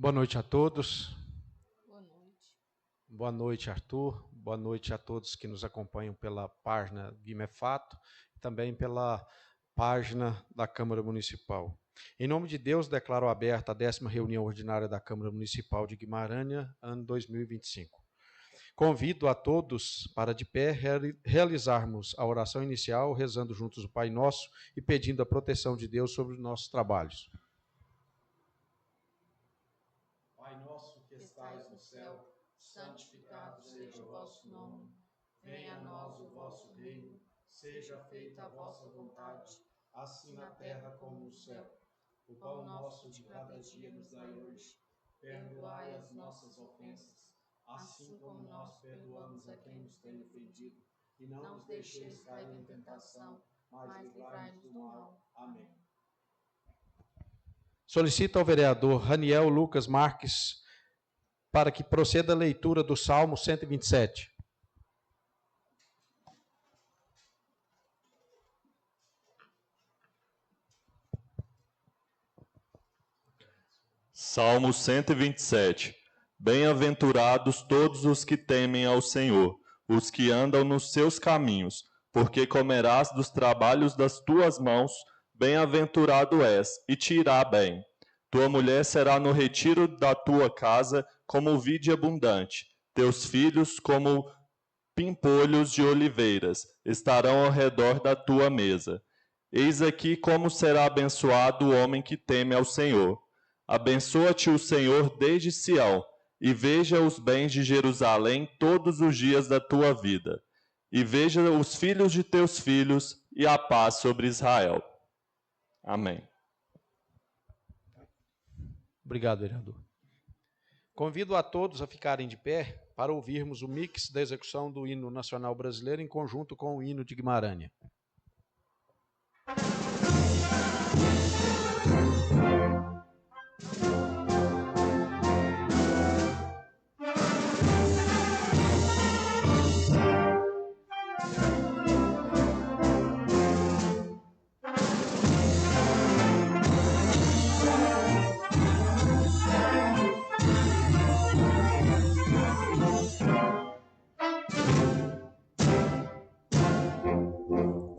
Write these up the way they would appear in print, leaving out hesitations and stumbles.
Boa noite a todos. Boa noite. Boa noite, Arthur. Boa noite a todos que nos acompanham pela página Guimefato e também pela página da Câmara Municipal. Em nome de Deus, declaro aberta a 10ª reunião ordinária da Câmara Municipal de Guimarães, ano 2025. Convido a todos para, de pé, realizarmos a oração inicial, rezando juntos o Pai Nosso e pedindo a proteção de Deus sobre os nossos trabalhos. Pai nosso que estais no céu, santificado seja o vosso nome. Venha a nós o vosso reino, seja feita a vossa vontade, assim na terra como no céu. O pão nosso de cada dia nos dai hoje. Perdoai as nossas ofensas, assim como nós perdoamos a quem nos tem ofendido. E não nos deixeis cair em tentação, mas livrai-nos do mal. Amém. Solicito ao vereador Raniel Lucas Marques para que proceda a leitura do Salmo 127. Salmo 127. Bem-aventurados todos os que temem ao Senhor, os que andam nos seus caminhos, porque comerás dos trabalhos das tuas mãos, bem-aventurado és, e te irá bem. Tua mulher será no retiro da tua casa como vide abundante, teus filhos como pimpolhos de oliveiras, estarão ao redor da tua mesa. Eis aqui como será abençoado o homem que teme ao Senhor. Abençoa-te o Senhor desde Sião, e veja os bens de Jerusalém todos os dias da tua vida. E veja os filhos de teus filhos, e a paz sobre Israel. Amém. Obrigado, vereador. Convido a todos a ficarem de pé para ouvirmos o mix da execução do hino nacional brasileiro em conjunto com o hino de Guimarães.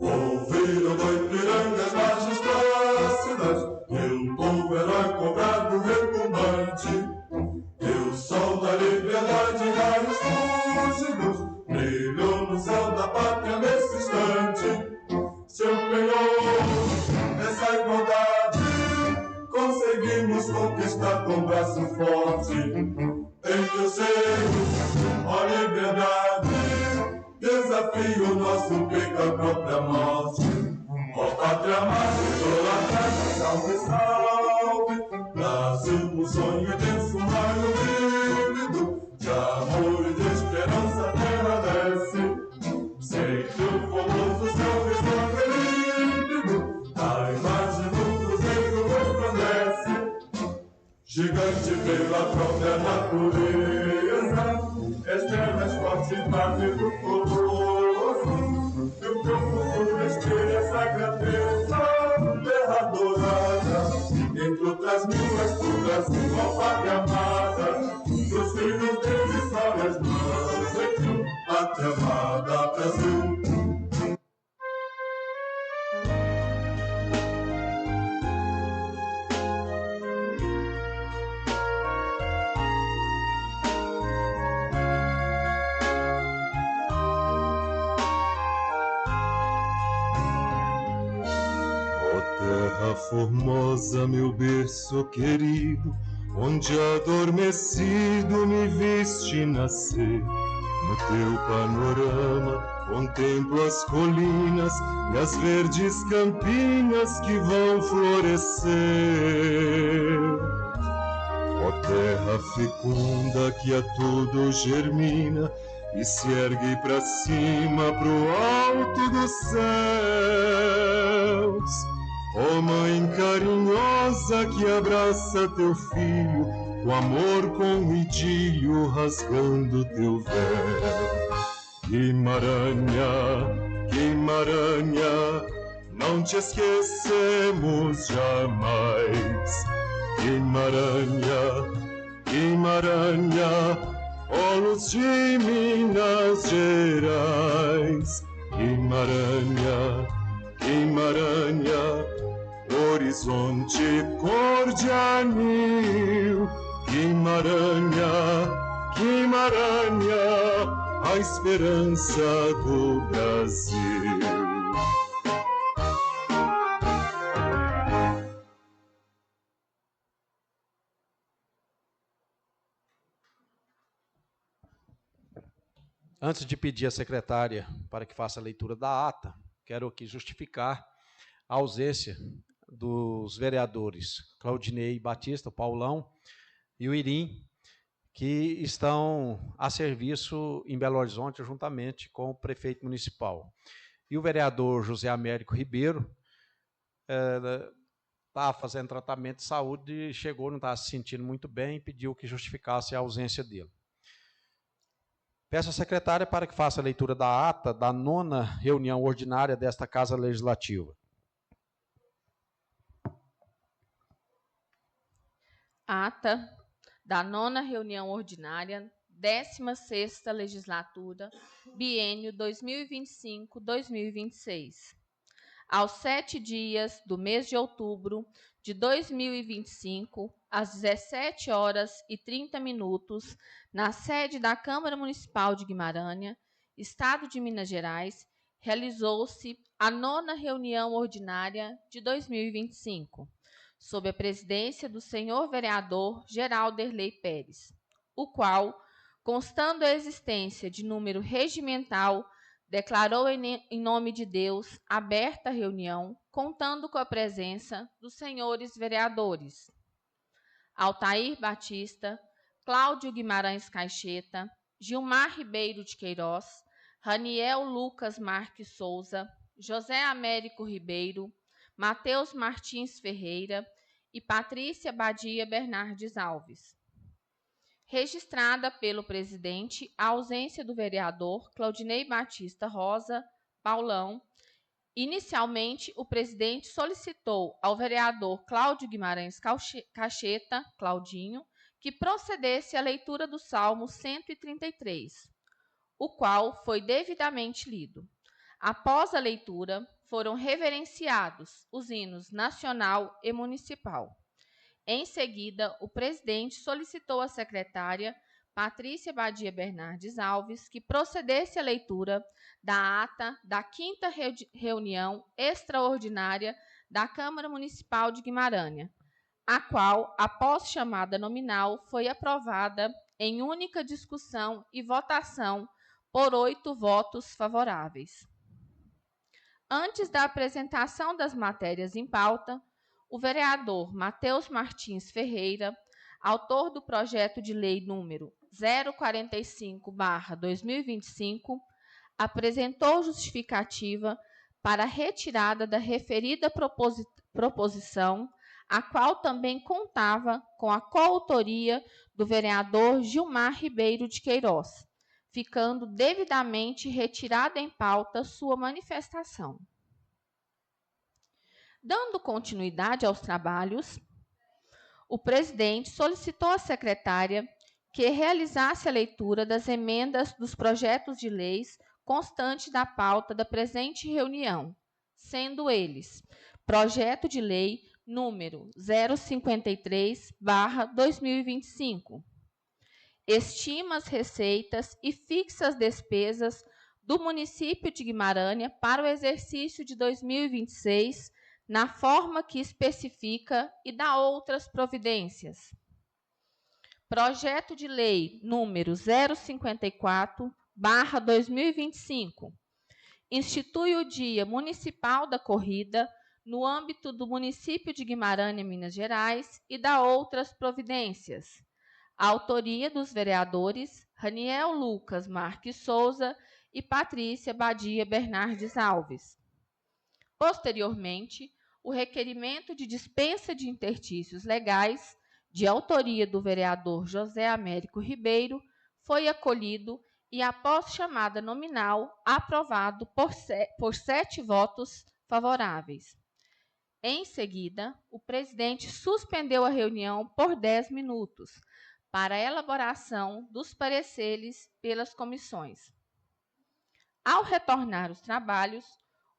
Ouviram do Ipiranga as margens plácidas, e o povo herói cobrado retumbante, e o sol da liberdade raios fúlgidos brilhou no céu da pátria nesse instante. Seu penhor, essa igualdade conseguimos conquistar com braço forte. Em teu seio, ó liberdade, desafio nosso peito à própria morte. Ó pátria amada, idolatrada, salve, salve. Brasil, um sonho imenso, um raio vívido de amor e de esperança, a terra desce. Sempre o fogoso céu resplende límpido, a imagem do cruzeiro resplandece. Gigante pela própria natureza, externas forte parte do colosso, e o teu futuro espelha essa grandeza, terra dourada, entre outras mil és pro Brasil, ó pátria amada, dos filhos deles sobe as mãos, em tu pátria amada, Brasil. Terra formosa, meu berço querido, onde adormecido me viste nascer. No teu panorama contemplo as colinas e as verdes campinas que vão florescer. Ó terra fecunda que a tudo germina e se ergue pra cima, pro alto dos céus. Ó mãe carinhosa que abraça teu filho, o amor com idílio rasgando teu véu. Guimarães, Guimarães, não te esquecemos jamais. Guimarães, Guimarães, Olos de Minas Gerais. Guimarães, Guimarães, horizonte cor de anil. Guimarães, Guimarães, a esperança do Brasil. Antes de pedir à secretária para que faça a leitura da ata, quero aqui justificar a ausência dos vereadores Claudinei Batista, o Paulão e o Irim, que estão a serviço em Belo Horizonte juntamente com o prefeito municipal. E o vereador José Américo Ribeiro estava fazendo tratamento de saúde, chegou, não estava se sentindo muito bem e pediu que justificasse a ausência dele. Peço à secretária para que faça a leitura da ata da 9ª reunião ordinária desta Casa Legislativa. Ata da 9ª reunião ordinária, 16ª legislatura, biênio 2025-2026. Aos 7 dias do mês de outubro de 2025, às 17h30, na sede da Câmara Municipal de Guimarães, Estado de Minas Gerais, realizou-se a 9ª reunião ordinária de 2025, sob a presidência do senhor vereador Geralderley Pérez, o qual, constando a existência de número regimental, declarou em nome de Deus aberta a reunião, contando com a presença dos senhores vereadores Altair Batista, Cláudio Guimarães Caixeta, Gilmar Ribeiro de Queiroz, Raniel Lucas Marques Souza, José Américo Ribeiro, Mateus Martins Ferreira e Patrícia Badia Bernardes Alves. Registrada pelo presidente a ausência do vereador Claudinei Batista Rosa Paulão. Inicialmente, o presidente solicitou ao vereador Cláudio Guimarães Caixeta, Claudinho, que procedesse à leitura do Salmo 133, o qual foi devidamente lido. Após a leitura, foram reverenciados os hinos nacional e municipal. Em seguida, o presidente solicitou à secretária Patrícia Badia Bernardes Alves que procedesse à leitura da ata da 5ª reunião extraordinária da Câmara Municipal de Guimarães, a qual, após chamada nominal, foi aprovada em única discussão e votação por 8 votos favoráveis. Antes da apresentação das matérias em pauta, o vereador Mateus Martins Ferreira, autor do projeto de lei número 045/2025, apresentou justificativa para a retirada da referida proposição, a qual também contava com a coautoria do vereador Gilmar Ribeiro de Queiroz, ficando devidamente retirada em pauta sua manifestação. Dando continuidade aos trabalhos, o presidente solicitou à secretária que realizasse a leitura das emendas dos projetos de leis constantes da pauta da presente reunião, sendo eles: projeto de lei número 053/2025, estima as receitas e fixa as despesas do município de Guimarães para o exercício de 2026, na forma que especifica e dá outras providências. Projeto de lei número 054/2025. Institui o Dia Municipal da Corrida no âmbito do município de Guimarães, Minas Gerais, e dá outras providências. A autoria dos vereadores Raniel Lucas Marques Souza e Patrícia Badia Bernardes Alves. Posteriormente, o requerimento de dispensa de interstícios legais, de autoria do vereador José Américo Ribeiro, foi acolhido e, após chamada nominal, aprovado por 7 votos favoráveis. Em seguida, o presidente suspendeu a reunião por 10 minutos, para a elaboração dos pareceres pelas comissões. Ao retornar os trabalhos,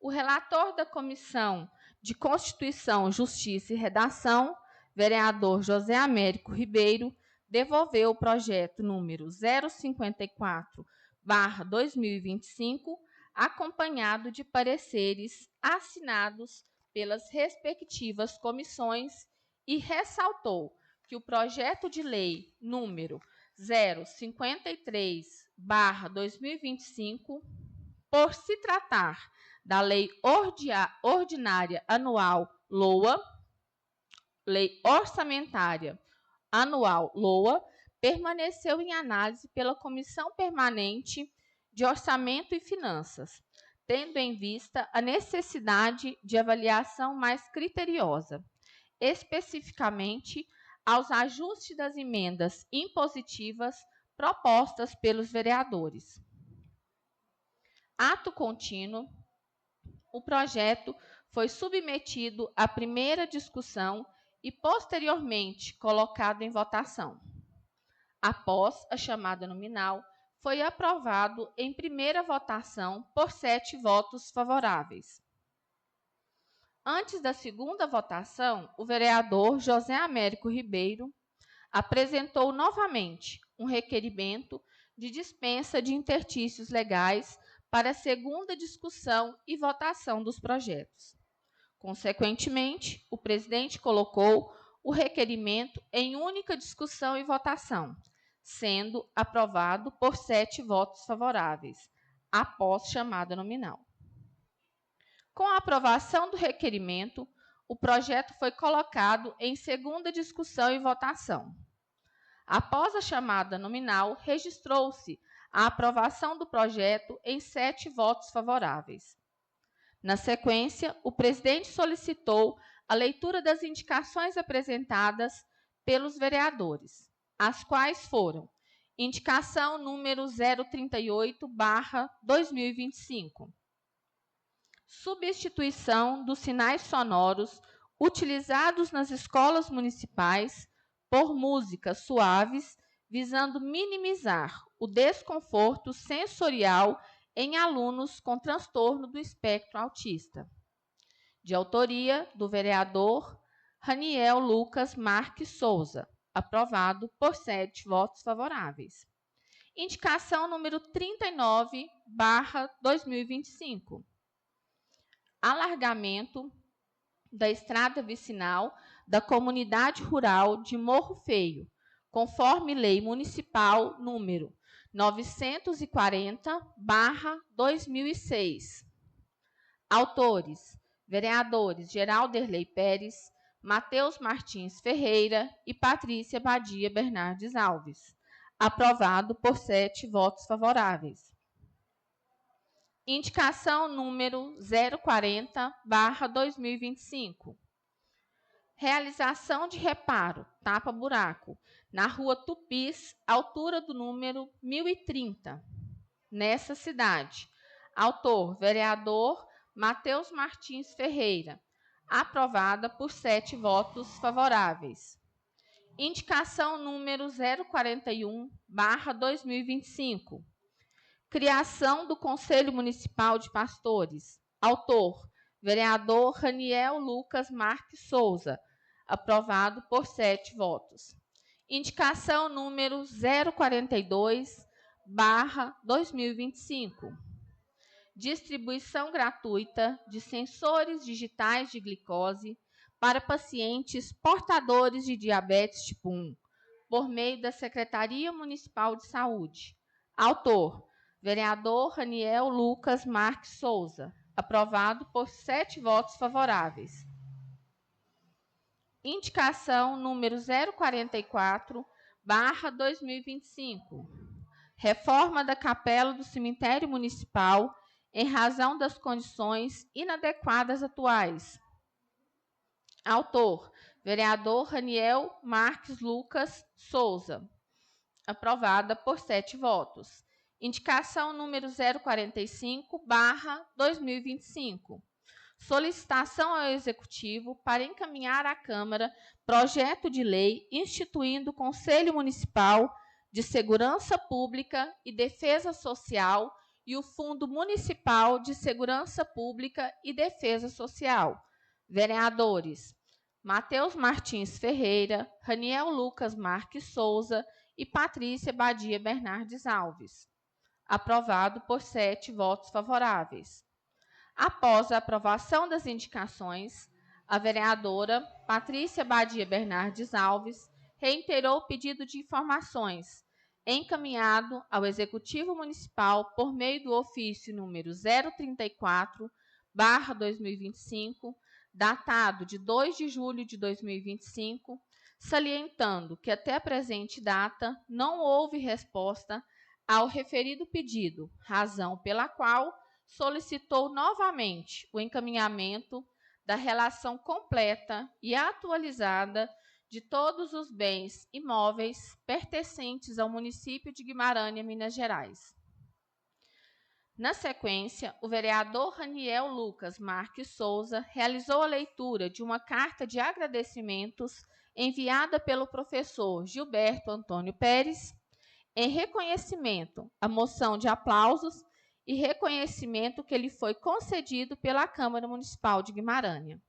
o relator da Comissão de Constituição, Justiça e Redação, vereador José Américo Ribeiro, devolveu o projeto número 054/2025, acompanhado de pareceres assinados pelas respectivas comissões e ressaltou que o projeto de lei número 053/2025, por se tratar da Lei Ordinária Anual LOA, Lei Orçamentária Anual LOA, permaneceu em análise pela Comissão Permanente de Orçamento e Finanças, tendo em vista a necessidade de avaliação mais criteriosa, especificamente aos ajustes das emendas impositivas propostas pelos vereadores. Ato contínuo, o projeto foi submetido à primeira discussão e, posteriormente, colocado em votação. Após a chamada nominal, foi aprovado em primeira votação por 7 votos favoráveis. Antes da segunda votação, o vereador José Américo Ribeiro apresentou novamente um requerimento de dispensa de interstícios legais para a segunda discussão e votação dos projetos. Consequentemente, o presidente colocou o requerimento em única discussão e votação, sendo aprovado por 7 votos favoráveis, após chamada nominal. Com a aprovação do requerimento, o projeto foi colocado em segunda discussão e votação. Após a chamada nominal, registrou-se a aprovação do projeto em 7 votos favoráveis. Na sequência, o presidente solicitou a leitura das indicações apresentadas pelos vereadores, as quais foram: indicação número 038/2025. Substituição dos sinais sonoros utilizados nas escolas municipais por músicas suaves, visando minimizar o desconforto sensorial em alunos com transtorno do espectro autista. De autoria do vereador Raniel Lucas Marques Souza, aprovado por 7 votos favoráveis. Indicação número 39/2025. Alargamento da estrada vicinal da comunidade rural de Morro Feio, conforme lei municipal número 940/2006. Autores: vereadores Geralderley Pérez, Matheus Martins Ferreira e Patrícia Badia Bernardes Alves. Aprovado por 7 votos favoráveis. Indicação número 040/2025. Realização de reparo, tapa-buraco, na rua Tupis, altura do número 1030, nessa cidade. Autor, vereador Matheus Martins Ferreira. Aprovada por 7 votos favoráveis. Indicação número 041/2025. Criação do Conselho Municipal de Pastores. Autor, vereador Raniel Lucas Marques Souza. Aprovado por 7 votos. Indicação número 042/2025. Distribuição gratuita de sensores digitais de glicose para pacientes portadores de diabetes tipo 1, por meio da Secretaria Municipal de Saúde. Autor, vereador Raniel Lucas Marques Souza. Aprovado por 7 votos favoráveis. Indicação número 044/2025. Reforma da capela do cemitério municipal em razão das condições inadequadas atuais. Autor, vereador Raniel Marques Lucas Souza. Aprovada por 7 votos. Indicação número 045/2025. solicitação ao Executivo para encaminhar à Câmara projeto de lei instituindo o Conselho Municipal de Segurança Pública e Defesa Social e o Fundo Municipal de Segurança Pública e Defesa Social. Vereadores Matheus Martins Ferreira, Raniel Lucas Marques Souza e Patrícia Badia Bernardes Alves. Aprovado por 7 votos favoráveis. Após a aprovação das indicações, a vereadora Patrícia Badia Bernardes Alves reiterou o pedido de informações encaminhado ao Executivo Municipal por meio do ofício número 034/2025, datado de 2 de julho de 2025, salientando que até a presente data não houve resposta ao referido pedido, razão pela qual solicitou novamente o encaminhamento da relação completa e atualizada de todos os bens imóveis pertencentes ao município de Guimarães, Minas Gerais. Na sequência, o vereador Raniel Lucas Marques Souza realizou a leitura de uma carta de agradecimentos enviada pelo professor Gilberto Antônio Pérez, em reconhecimento à moção de aplausos e reconhecimento que lhe foi concedido pela Câmara Municipal de Guimarães.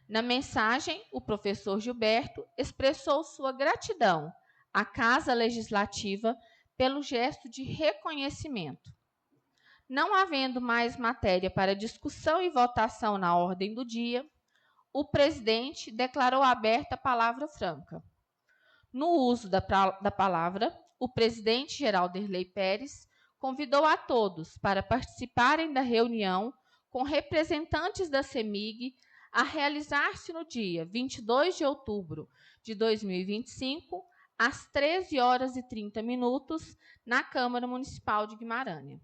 Na mensagem, o professor Gilberto expressou sua gratidão à Casa Legislativa pelo gesto de reconhecimento. Não havendo mais matéria para discussão e votação na ordem do dia, o presidente declarou aberta a palavra franca. No uso da palavra, o presidente Geralderley Pérez convidou a todos para participarem da reunião com representantes da CEMIG a realizar-se no dia 22 de outubro de 2025, às 13h30, na Câmara Municipal de Guimarães.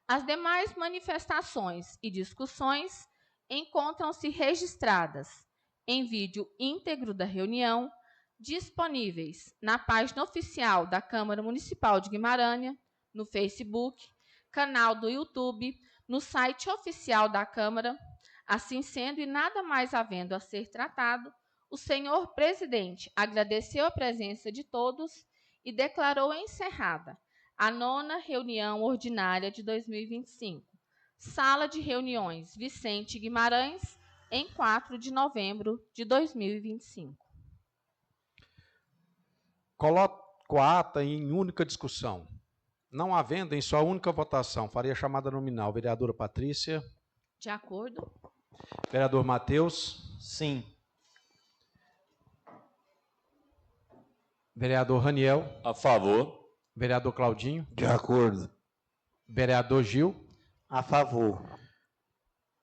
As demais manifestações e discussões encontram-se registradas em vídeo íntegro da reunião, disponíveis na página oficial da Câmara Municipal de Guimarães, no Facebook, canal do YouTube, no site oficial da Câmara. Assim sendo, e nada mais havendo a ser tratado, o senhor presidente agradeceu a presença de todos e declarou encerrada a 9ª reunião ordinária de 2025. Sala de reuniões Vicente Guimarães, em 4 de novembro de 2025. Coloco a ata em única discussão. Não havendo em sua única votação, faria chamada nominal. Vereadora Patrícia. De acordo. Vereador Matheus. Sim. Vereador Raniel. A favor. Vereador Claudinho. De acordo. Vereador Gil. A favor.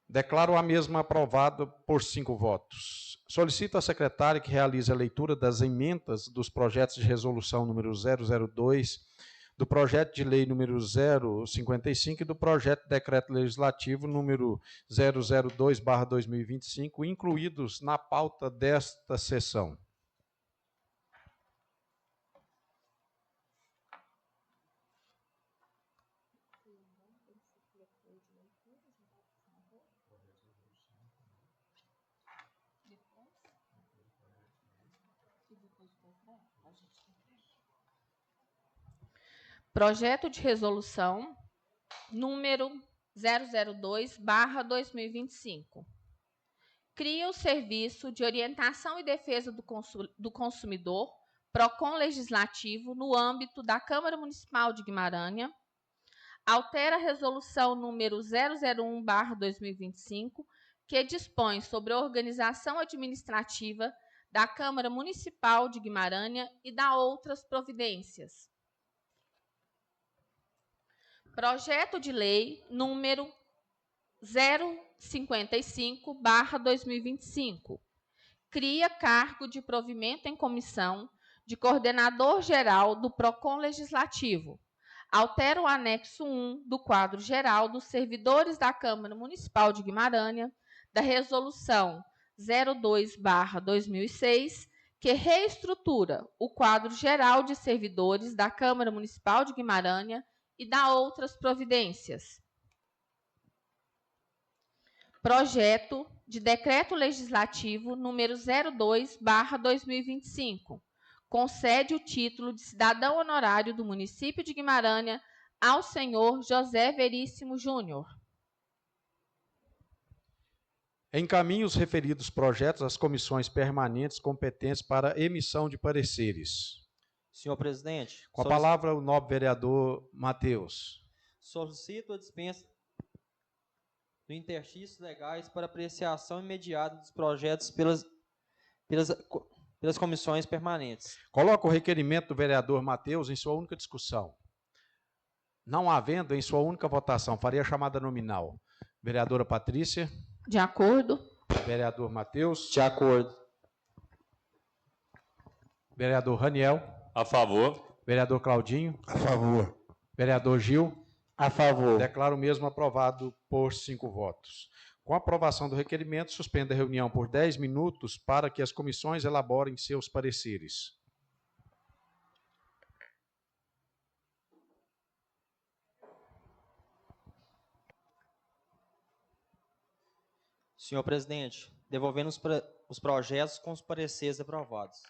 Declaro a mesma aprovada por 5 votos. Solicito à secretária que realize a leitura das emendas dos projetos de resolução número 002, do projeto de lei número 055 e do projeto de decreto legislativo número 002/2025, incluídos na pauta desta sessão. Projeto de resolução número 002/2025. Cria o Serviço de Orientação e Defesa do Consumidor, PROCON Legislativo, no âmbito da Câmara Municipal de Guimarães. Altera a resolução número 001/2025, que dispõe sobre a organização administrativa da Câmara Municipal de Guimarães e dá outras providências. Projeto de Lei número 055/2025. Cria cargo de provimento em comissão de coordenador geral do PROCON Legislativo. Altera o anexo 1 do quadro geral dos servidores da Câmara Municipal de Guimarães, da Resolução 02/2006, que reestrutura o quadro geral de servidores da Câmara Municipal de Guimarães e dá outras providências. projeto de Decreto Legislativo número 02/2025, concede o título de cidadão honorário do município de Guimarães ao senhor José Veríssimo Júnior. Encaminhe os referidos projetos às comissões permanentes competentes para emissão de pareceres. Senhor presidente. Com a palavra, o nobre vereador Matheus. Solicito a dispensa do interstícios legais para apreciação imediata dos projetos pelas comissões permanentes. Coloco o requerimento do vereador Matheus em sua única discussão. Não havendo em sua única votação, faria a chamada nominal. Vereadora Patrícia. De acordo. Vereador Matheus. De acordo. Vereador Raniel. A favor. Vereador Claudinho. A favor. Vereador Gil. A favor. Declaro o mesmo aprovado por 5 votos. Com a aprovação do requerimento, suspenda a reunião por 10 minutos para que as comissões elaborem seus pareceres. Senhor presidente, devolvendo os projetos com os pareceres aprovados.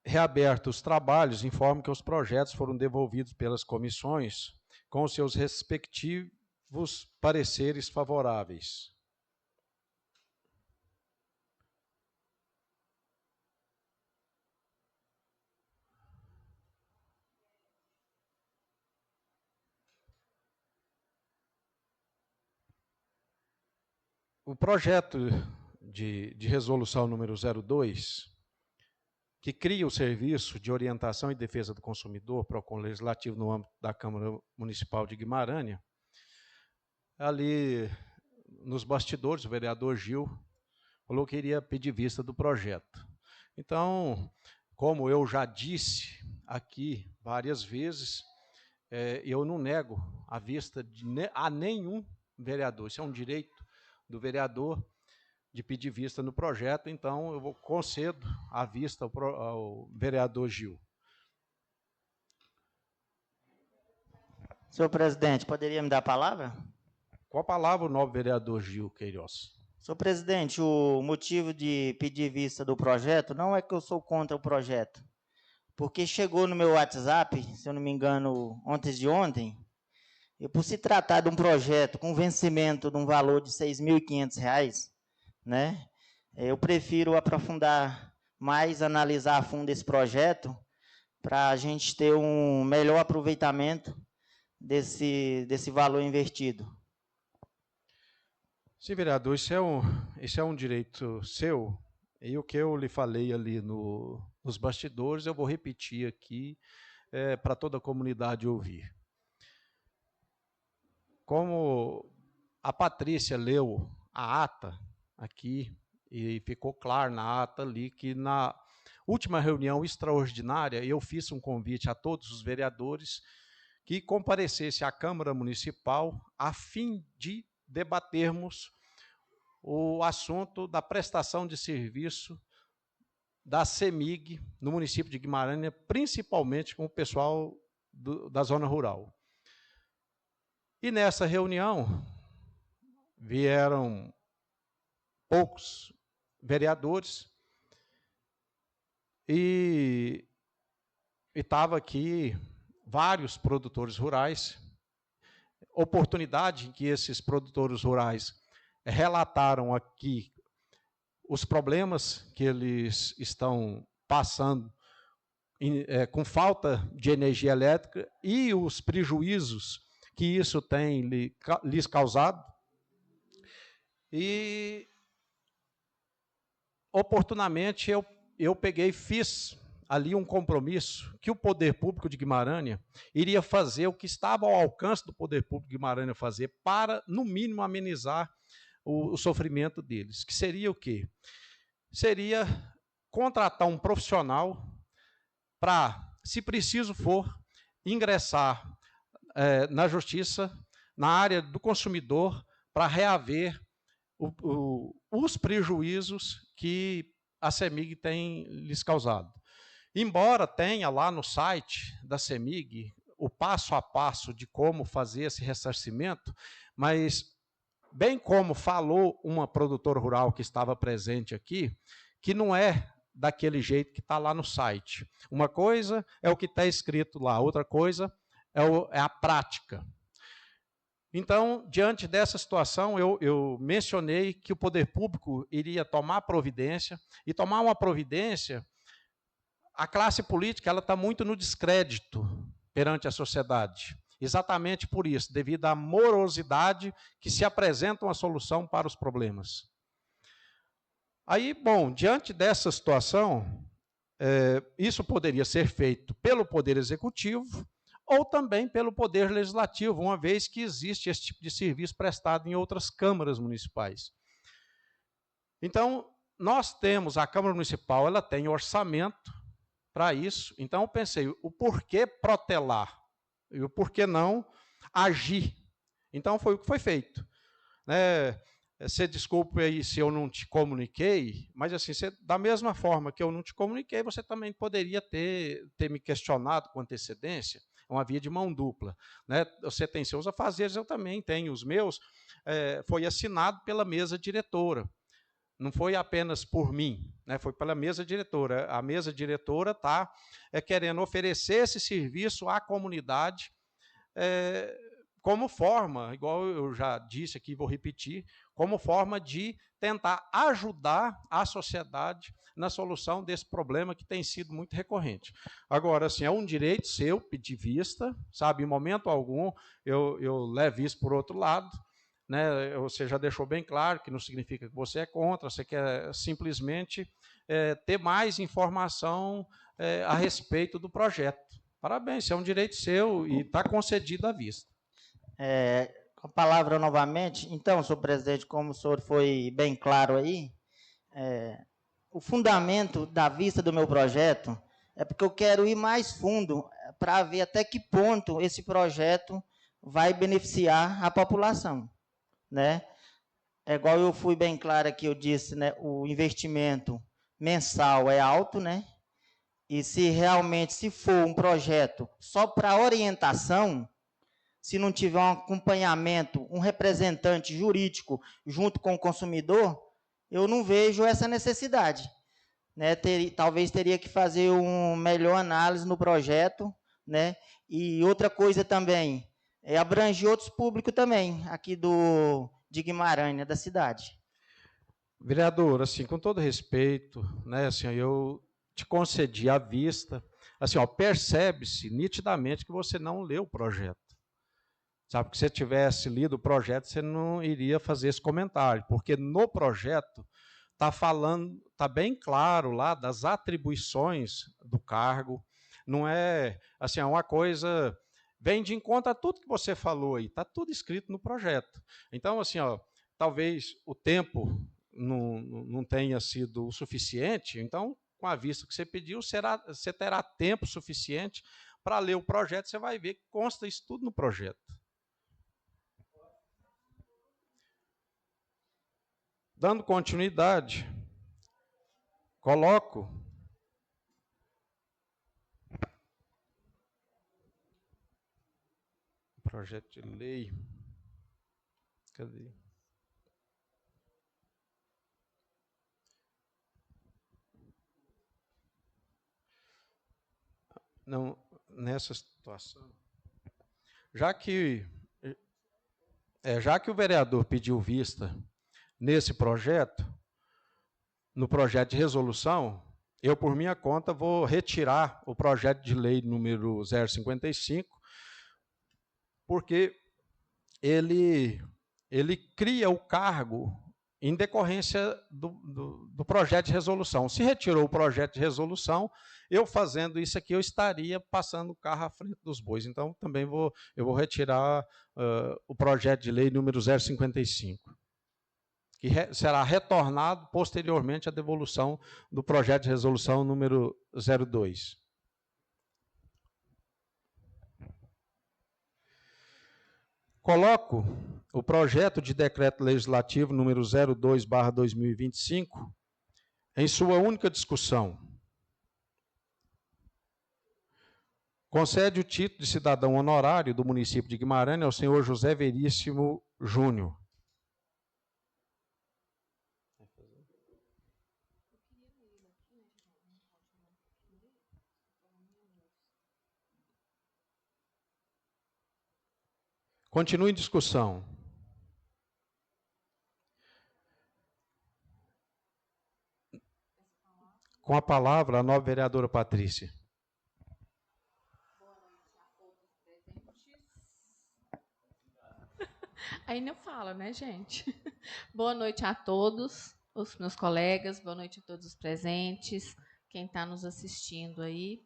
Reabertos os trabalhos, informo que os projetos foram devolvidos pelas comissões com os seus respectivos pareceres favoráveis. O projeto de resolução número 02, que cria o Serviço de Orientação e Defesa do Consumidor, PROCON Legislativo, no âmbito da Câmara Municipal de Guimarães, ali nos bastidores, o vereador Gil falou que iria pedir vista do projeto. Então, como eu já disse aqui várias vezes, eu não nego a vista a nenhum vereador. Isso é um direito do vereador de pedir vista no projeto, então eu concedo a vista ao vereador Gil. Senhor presidente, poderia me dar a palavra? Com a palavra, o nobre vereador Gil Queiroz. Senhor presidente, o motivo de pedir vista do projeto não é que eu sou contra o projeto, porque chegou no meu WhatsApp, se eu não me engano, antes de ontem, e por se tratar de um projeto com vencimento de um valor de R$ 6.500, né, eu prefiro aprofundar mais, analisar a fundo esse projeto, para a gente ter um melhor aproveitamento desse valor investido. Sim, vereador, isso é um direito seu, e o que eu lhe falei ali nos bastidores, eu vou repetir aqui para toda a comunidade ouvir. Como a Patrícia leu a ata aqui, e ficou claro na ata ali que na última reunião extraordinária eu fiz um convite a todos os vereadores que comparecessem à Câmara Municipal a fim de debatermos o assunto da prestação de serviço da CEMIG no município de Guimarães, principalmente com o pessoal da zona rural. E nessa reunião vieram poucos vereadores e estava aqui vários produtores rurais, oportunidade em que esses produtores rurais relataram aqui os problemas que eles estão passando com falta de energia elétrica e os prejuízos que isso tem lhes causado. E, oportunamente, eu peguei e fiz ali um compromisso que o Poder Público de Guimarães iria fazer o que estava ao alcance do Poder Público de Guimarães fazer para, no mínimo, amenizar o sofrimento deles. Que seria o quê? Seria contratar um profissional para, se preciso for, ingressar na Justiça, na área do consumidor, para reaver os prejuízos que a CEMIG tem lhes causado. Embora tenha lá no site da CEMIG o passo a passo de como fazer esse ressarcimento, mas, bem como falou uma produtora rural que estava presente aqui, que não é daquele jeito que está lá no site. Uma coisa é o que está escrito lá, outra coisa é a prática. Então, diante dessa situação, eu mencionei que o poder público iria tomar providência, e tomar uma providência, a classe política ela está muito no descrédito perante a sociedade. Exatamente por isso, devido à morosidade que se apresenta uma solução para os problemas. Aí, bom, diante dessa situação, isso poderia ser feito pelo Poder Executivo ou também pelo Poder Legislativo, uma vez que existe esse tipo de serviço prestado em outras câmaras municipais. Então, nós temos, a Câmara Municipal, ela tem orçamento para isso, então eu pensei, o porquê protelar? E o porquê não agir? Então, foi o que foi feito. Você desculpe aí se eu não te comuniquei, mas assim, da mesma forma que eu não te comuniquei, você também poderia ter me questionado com antecedência. É uma via de mão dupla. Você tem seus afazeres, eu também tenho os meus. Foi assinado pela mesa diretora. Não foi apenas por mim, foi pela mesa diretora. A mesa diretora está querendo oferecer esse serviço à comunidade como forma, igual eu já disse aqui, vou repetir, como forma de tentar ajudar a sociedade na solução desse problema que tem sido muito recorrente. Agora, assim, é um direito seu pedir vista, sabe? Em momento algum eu levo isso por outro lado, Você já deixou bem claro que não significa que você é contra, você quer simplesmente ter mais informação a respeito do projeto. Parabéns, é um direito seu e está concedido à vista. Com a palavra novamente, então, senhor presidente, como o senhor foi bem claro aí, o fundamento da vista do meu projeto é porque eu quero ir mais fundo para ver até que ponto esse projeto vai beneficiar a população. É igual eu fui bem claro aqui, eu disse, o investimento mensal é alto, e se realmente, se for um projeto só para orientação, se não tiver um acompanhamento, um representante jurídico junto com o consumidor, eu não vejo essa necessidade. Talvez teria que fazer uma melhor análise no projeto, E outra coisa também, abranger outros públicos também, aqui de Guimarães, da cidade. Vereador, assim, com todo respeito, assim, eu te concedi a vista, assim, percebe-se nitidamente que você não leu o projeto. Sabe, que se você tivesse lido o projeto, você não iria fazer esse comentário, porque no projeto está bem claro lá das atribuições do cargo, não é, assim, é uma coisa, vem de encontro a tudo que você falou aí, está tudo escrito no projeto. Então, assim, talvez o tempo não tenha sido o suficiente, então, com a vista que você pediu, você terá tempo suficiente para ler o projeto, você vai ver que consta isso tudo no projeto. Dando continuidade, coloco o projeto de lei. Cadê? Não, nessa situação, já que o vereador pediu vista nesse projeto, no projeto de resolução, eu, por minha conta, vou retirar o projeto de lei número 055, porque ele cria o cargo em decorrência do projeto de resolução. Se retirou o projeto de resolução, eu fazendo isso aqui, eu estaria passando o carro à frente dos bois. Então, também eu vou retirar o projeto de lei número 055. Que será retornado posteriormente à devolução do projeto de resolução número 02. Coloco o projeto de decreto legislativo número 02/2025 em sua única discussão. Concede o título de cidadão honorário do município de Guimarães ao senhor José Veríssimo Júnior. Continue em discussão. Com a palavra, a nova vereadora Patrícia. Boa noite a todos presentes. Aí não fala, né, gente? Boa noite a todos, os meus colegas, boa noite a todos os presentes, quem está nos assistindo aí,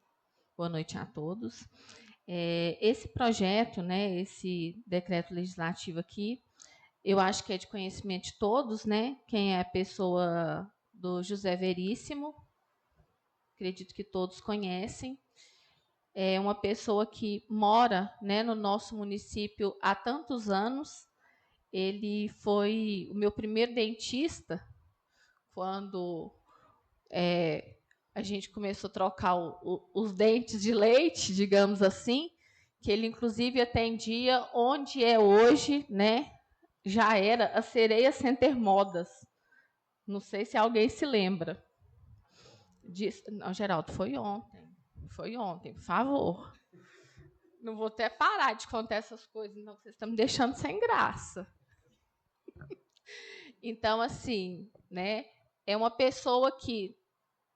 boa noite a todos. Esse projeto, né, esse decreto legislativo aqui, eu acho que é de conhecimento de todos, né? Quem é a pessoa do José Veríssimo, acredito que todos conhecem. É uma pessoa que mora, né, no nosso município há tantos anos. Ele foi o meu primeiro dentista quando a gente começou a trocar os dentes de leite, digamos assim, que ele inclusive atendia onde é hoje, né? Já era a Sereia Center Modas. Não sei se alguém se lembra. Não, Geraldo, foi ontem. Foi ontem, por favor. Não vou até parar de contar essas coisas, não, vocês estão me deixando sem graça. Então, assim, né, é uma pessoa que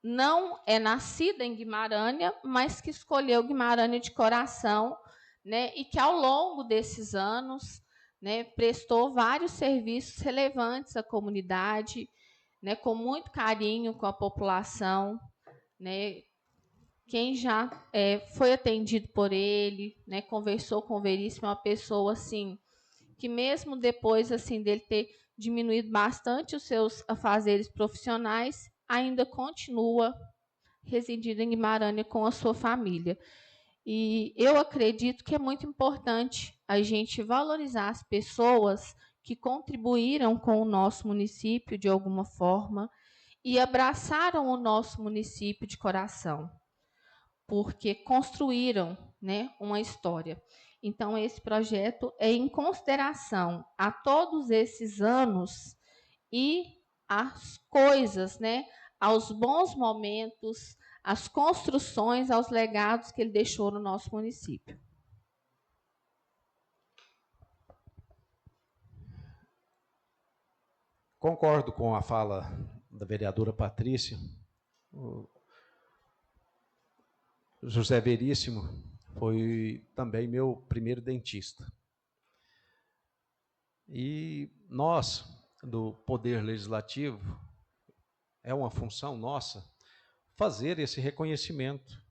não é nascida em Guimarães, mas que escolheu Guimarães de coração, né, e que, ao longo desses anos, né, prestou vários serviços relevantes à comunidade, né, com muito carinho com a população, né. Quem já foi atendido por ele, né, conversou com o Veríssimo, é uma pessoa assim, que mesmo depois assim, dele ter diminuído bastante os seus afazeres profissionais, ainda continua residindo em Guimarães com a sua família. E eu acredito que é muito importante a gente valorizar as pessoas que contribuíram com o nosso município de alguma forma e abraçaram o nosso município de coração, porque construíram, né, uma história. Então, esse projeto é em consideração a todos esses anos e as coisas, né, aos bons momentos, às construções, aos legados que ele deixou no nosso município. Concordo com a fala da vereadora Patrícia. O José Veríssimo foi também meu primeiro dentista. E nós, do Poder Legislativo, é uma função nossa fazer esse reconhecimento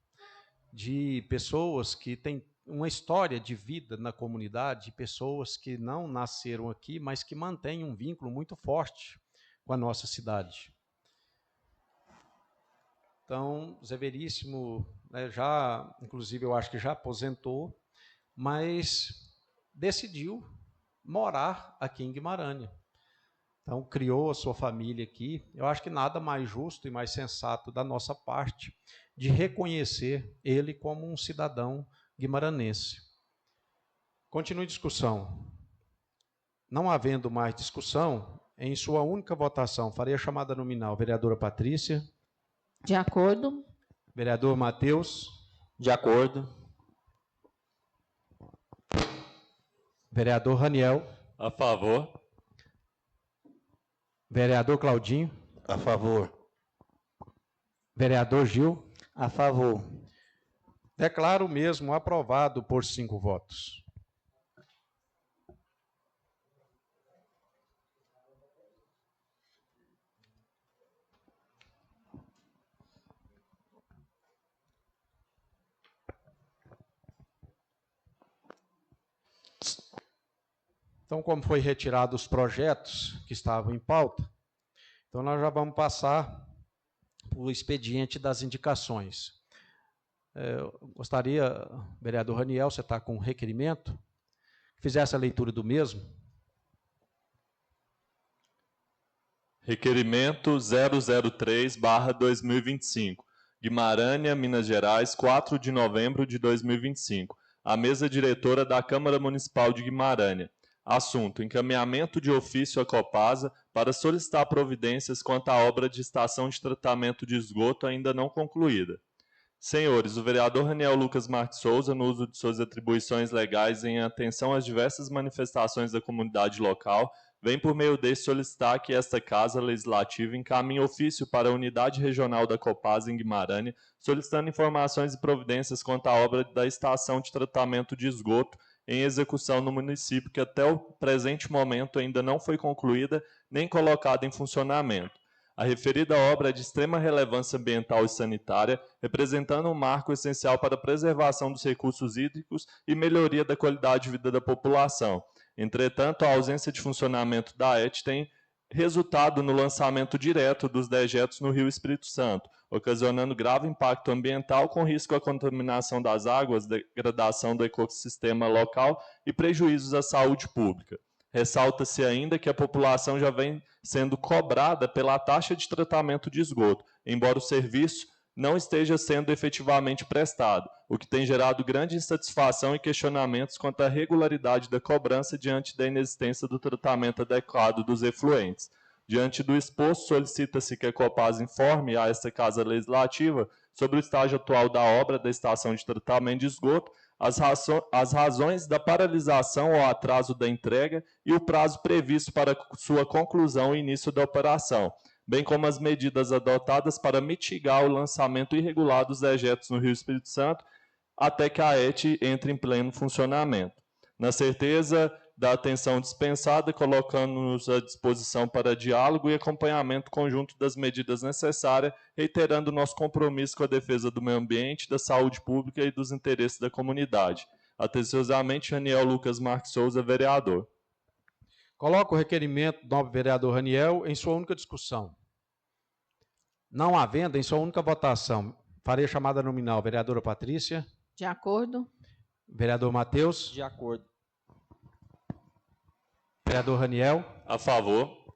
de pessoas que têm uma história de vida na comunidade, pessoas que não nasceram aqui, mas que mantêm um vínculo muito forte com a nossa cidade. Então, Zé Veríssimo, né, já, inclusive, eu acho que já aposentou, mas decidiu morar aqui em Guimarães. Então, criou a sua família aqui. Eu acho que nada mais justo e mais sensato da nossa parte de reconhecer ele como um cidadão guimaranense. Continue a discussão. Não havendo mais discussão, em sua única votação, farei a chamada nominal. Vereadora Patrícia. De acordo. Vereador Matheus. De acordo. Vereador Raniel. A favor. Vereador Claudinho. A favor. Vereador Gil. A favor. Declaro o mesmo aprovado por 5 votos. Então, como foi retirado os projetos que estavam em pauta, então nós já vamos passar para o expediente das indicações. Eu gostaria, vereador Raniel, você está com um requerimento, que fizesse a leitura do mesmo. Requerimento 003/2025, Guimarães, Minas Gerais, 4 de novembro de 2025. A mesa diretora da Câmara Municipal de Guimarães. Assunto: encaminhamento de ofício à Copasa para solicitar providências quanto à obra de estação de tratamento de esgoto ainda não concluída. Senhores, o vereador Raniel Lucas Marques Souza, no uso de suas atribuições legais em atenção às diversas manifestações da comunidade local, vem por meio deste solicitar que esta Casa Legislativa encaminhe ofício para a Unidade Regional da Copasa em Guimarães, solicitando informações e providências quanto à obra da estação de tratamento de esgoto em execução no município, que até o presente momento ainda não foi concluída nem colocada em funcionamento. A referida obra é de extrema relevância ambiental e sanitária, representando um marco essencial para a preservação dos recursos hídricos e melhoria da qualidade de vida da população. Entretanto, a ausência de funcionamento da ET tem resultado no lançamento direto dos dejetos no Rio Espírito Santo, ocasionando grave impacto ambiental com risco à contaminação das águas, degradação do ecossistema local e prejuízos à saúde pública. Ressalta-se ainda que a população já vem sendo cobrada pela taxa de tratamento de esgoto, embora o serviço não esteja sendo efetivamente prestado, o que tem gerado grande insatisfação e questionamentos quanto à regularidade da cobrança diante da inexistência do tratamento adequado dos efluentes. Diante do exposto, solicita-se que a Copasa informe a esta Casa Legislativa sobre o estágio atual da obra da estação de tratamento de esgoto, as razões da paralisação ou atraso da entrega e o prazo previsto para sua conclusão e início da operação, bem como as medidas adotadas para mitigar o lançamento irregular dos dejetos no Rio Espírito Santo até que a ET entre em pleno funcionamento. Na certeza da atenção dispensada, colocando-nos à disposição para diálogo e acompanhamento conjunto das medidas necessárias, reiterando nosso compromisso com a defesa do meio ambiente, da saúde pública e dos interesses da comunidade. Atenciosamente, Raniel Lucas Marques Souza, vereador. Coloco o requerimento do nobre vereador Raniel em sua única discussão. Não havendo, em sua única votação, farei a chamada nominal. Vereadora Patrícia. De acordo. Vereador Matheus. De acordo. Vereador Raniel. A favor.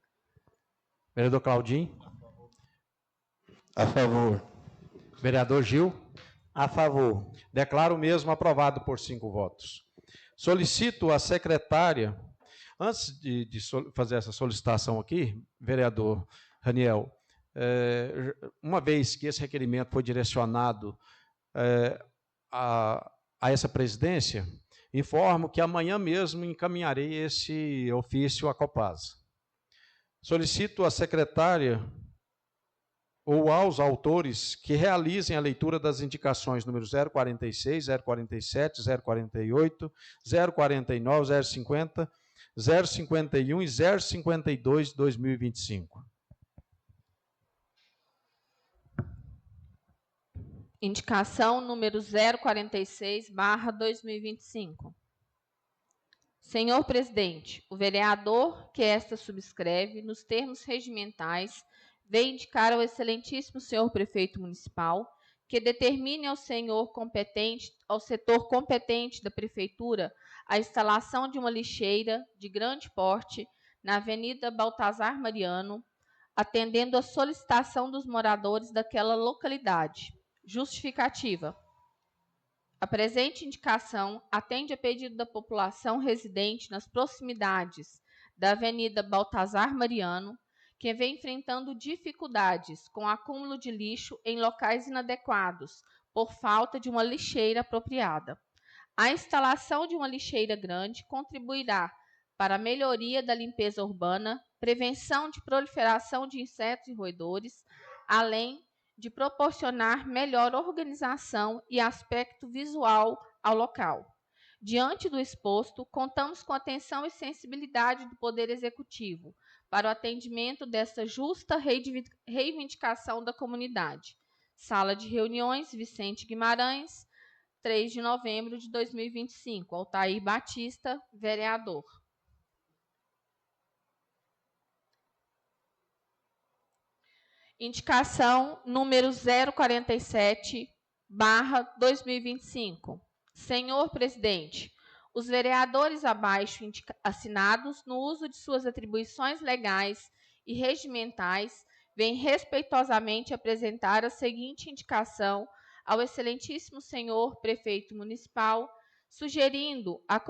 Vereador Claudinho. A favor. Vereador Gil. A favor. Declaro o mesmo aprovado por 5 votos. Solicito à secretária, antes de fazer essa solicitação aqui, vereador Raniel, uma vez que esse requerimento foi direcionado a essa presidência, informo que amanhã mesmo encaminharei esse ofício à Copasa. Solicito à secretária ou aos autores que realizem a leitura das indicações número 046, 047, 048, 049, 050, 051 e 052 de 2025. Indicação número 046/2025. Senhor presidente, o vereador que esta subscreve, nos termos regimentais, vem indicar ao excelentíssimo senhor prefeito municipal que determine ao setor competente da prefeitura a instalação de uma lixeira de grande porte na Avenida Baltazar Mariano, atendendo à solicitação dos moradores daquela localidade. Justificativa. A presente indicação atende a pedido da população residente nas proximidades da Avenida Baltazar Mariano, que vem enfrentando dificuldades com o acúmulo de lixo em locais inadequados, por falta de uma lixeira apropriada. A instalação de uma lixeira grande contribuirá para a melhoria da limpeza urbana, prevenção de proliferação de insetos e roedores, além de proporcionar melhor organização e aspecto visual ao local. Diante do exposto, contamos com a atenção e sensibilidade do Poder Executivo para o atendimento desta justa reivindicação da comunidade. Sala de Reuniões, Vicente Guimarães, 3 de novembro de 2025. Altair Batista, vereador. Indicação número 047/2025. Senhor presidente, os vereadores abaixo assinados, no uso de suas atribuições legais e regimentais, vem respeitosamente apresentar a seguinte indicação ao excelentíssimo senhor prefeito municipal, sugerindo a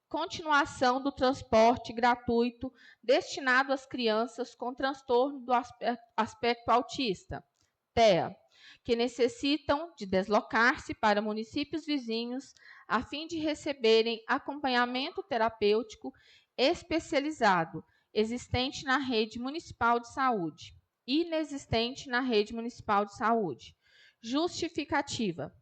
continuação do transporte gratuito destinado às crianças com transtorno do aspecto autista, TEA, que necessitam de deslocar-se para municípios vizinhos a fim de receberem acompanhamento terapêutico especializado, existente na rede municipal de saúde, inexistente na rede municipal de saúde. Justificativa.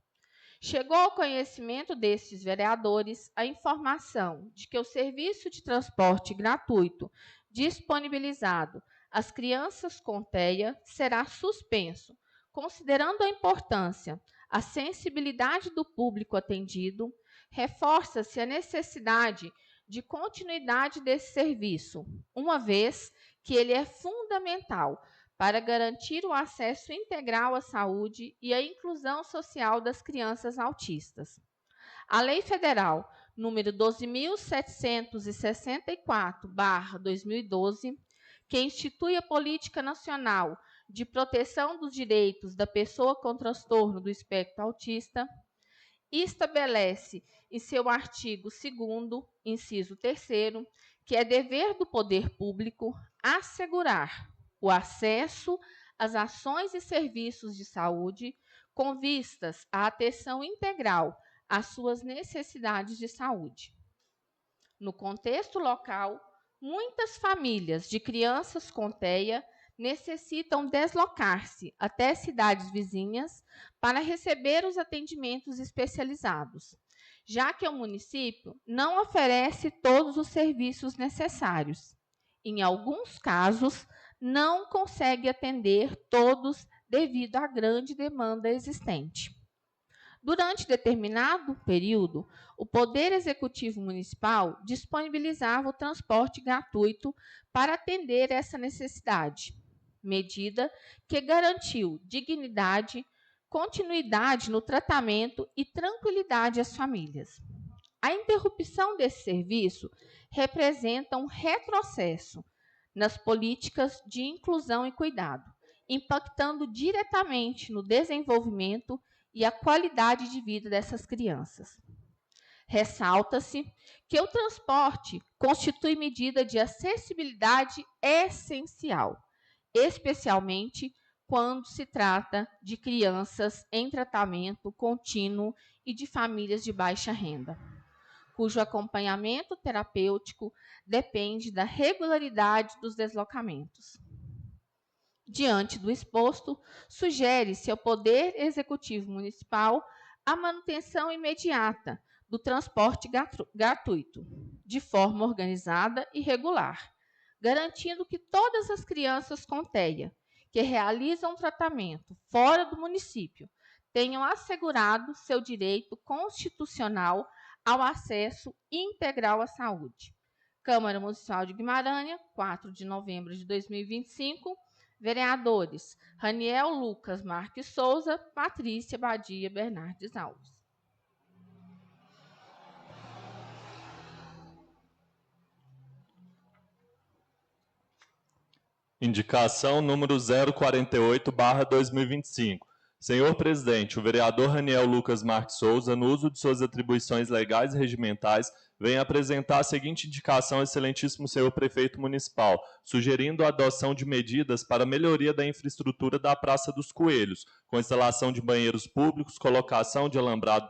Chegou ao conhecimento destes vereadores a informação de que o serviço de transporte gratuito disponibilizado às crianças com TEA será suspenso, considerando a importância, a sensibilidade do público atendido, reforça-se a necessidade de continuidade desse serviço, uma vez que ele é fundamental para garantir o acesso integral à saúde e a inclusão social das crianças autistas. A Lei Federal número 12.764/2012, que institui a Política Nacional de Proteção dos Direitos da Pessoa com Transtorno do Espectro Autista, estabelece em seu artigo 2º, inciso 3º, que é dever do poder público assegurar o acesso às ações e serviços de saúde com vistas à atenção integral às suas necessidades de saúde. No contexto local, muitas famílias de crianças com TEA necessitam deslocar-se até cidades vizinhas para receber os atendimentos especializados, já que o município não oferece todos os serviços necessários. Em alguns casos, não consegue atender todos devido à grande demanda existente. Durante determinado período, o Poder Executivo Municipal disponibilizava o transporte gratuito para atender essa necessidade, medida que garantiu dignidade, continuidade no tratamento e tranquilidade às famílias. A interrupção desse serviço representa um retrocesso nas políticas de inclusão e cuidado, impactando diretamente no desenvolvimento e a qualidade de vida dessas crianças. Ressalta-se que o transporte constitui medida de acessibilidade essencial, especialmente quando se trata de crianças em tratamento contínuo e de famílias de baixa renda, cujo acompanhamento terapêutico depende da regularidade dos deslocamentos. Diante do exposto, sugere-se ao Poder Executivo Municipal a manutenção imediata do transporte gratuito, de forma organizada e regular, garantindo que todas as crianças com TEA que realizam tratamento fora do município tenham assegurado seu direito constitucional ao acesso integral à saúde. Câmara Municipal de Guimarães, 4 de novembro de 2025, vereadores Raniel Lucas Marques Souza, Patrícia Badia Bernardes Alves. Indicação número 048/2025. Senhor presidente, o vereador Raniel Lucas Marques Souza, no uso de suas atribuições legais e regimentais, vem apresentar a seguinte indicação ao excelentíssimo senhor prefeito municipal, sugerindo a adoção de medidas para a melhoria da infraestrutura da Praça dos Coelhos, com instalação de banheiros públicos, colocação de alambrado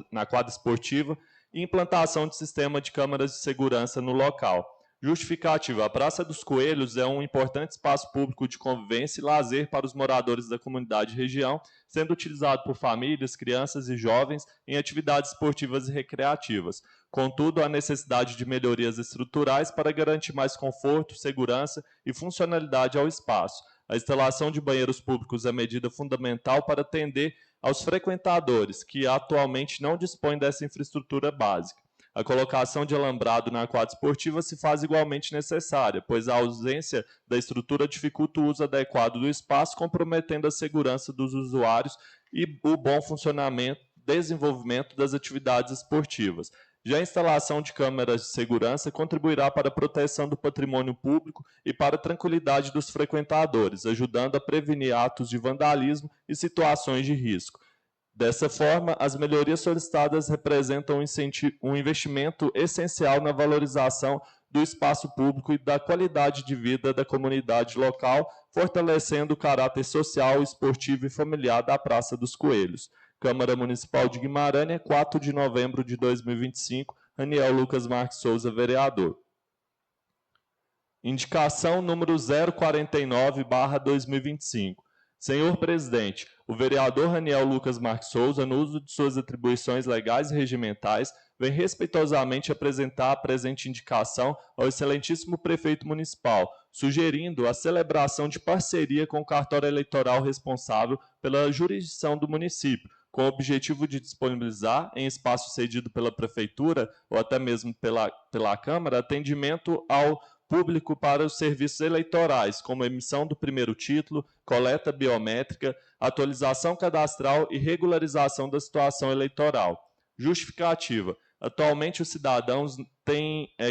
na quadra esportiva e implantação de sistema de câmaras de segurança no local. Justificativa: a Praça dos Coelhos é um importante espaço público de convivência e lazer para os moradores da comunidade e região, sendo utilizado por famílias, crianças e jovens em atividades esportivas e recreativas. Contudo, há necessidade de melhorias estruturais para garantir mais conforto, segurança e funcionalidade ao espaço. A instalação de banheiros públicos é medida fundamental para atender aos frequentadores, que atualmente não dispõem dessa infraestrutura básica. A colocação de alambrado na quadra esportiva se faz igualmente necessária, pois a ausência da estrutura dificulta o uso adequado do espaço, comprometendo a segurança dos usuários e o bom funcionamento, desenvolvimento das atividades esportivas. Já a instalação de câmeras de segurança contribuirá para a proteção do patrimônio público e para a tranquilidade dos frequentadores, ajudando a prevenir atos de vandalismo e situações de risco. Dessa forma, as melhorias solicitadas representam um investimento essencial na valorização do espaço público e da qualidade de vida da comunidade local, fortalecendo o caráter social, esportivo e familiar da Praça dos Coelhos. Câmara Municipal de Guimarães, 4 de novembro de 2025, Raniel Lucas Marques Souza, vereador. Indicação número 049/2025. Senhor presidente, o vereador Raniel Lucas Marques Souza, no uso de suas atribuições legais e regimentais, vem respeitosamente apresentar a presente indicação ao excelentíssimo prefeito municipal, sugerindo a celebração de parceria com o cartório eleitoral responsável pela jurisdição do município, com o objetivo de disponibilizar, em espaço cedido pela Prefeitura ou até mesmo pela Câmara, atendimento ao público para os serviços eleitorais, como emissão do primeiro título, coleta biométrica, atualização cadastral e regularização da situação eleitoral. Justificativa. Atualmente, os cidadãos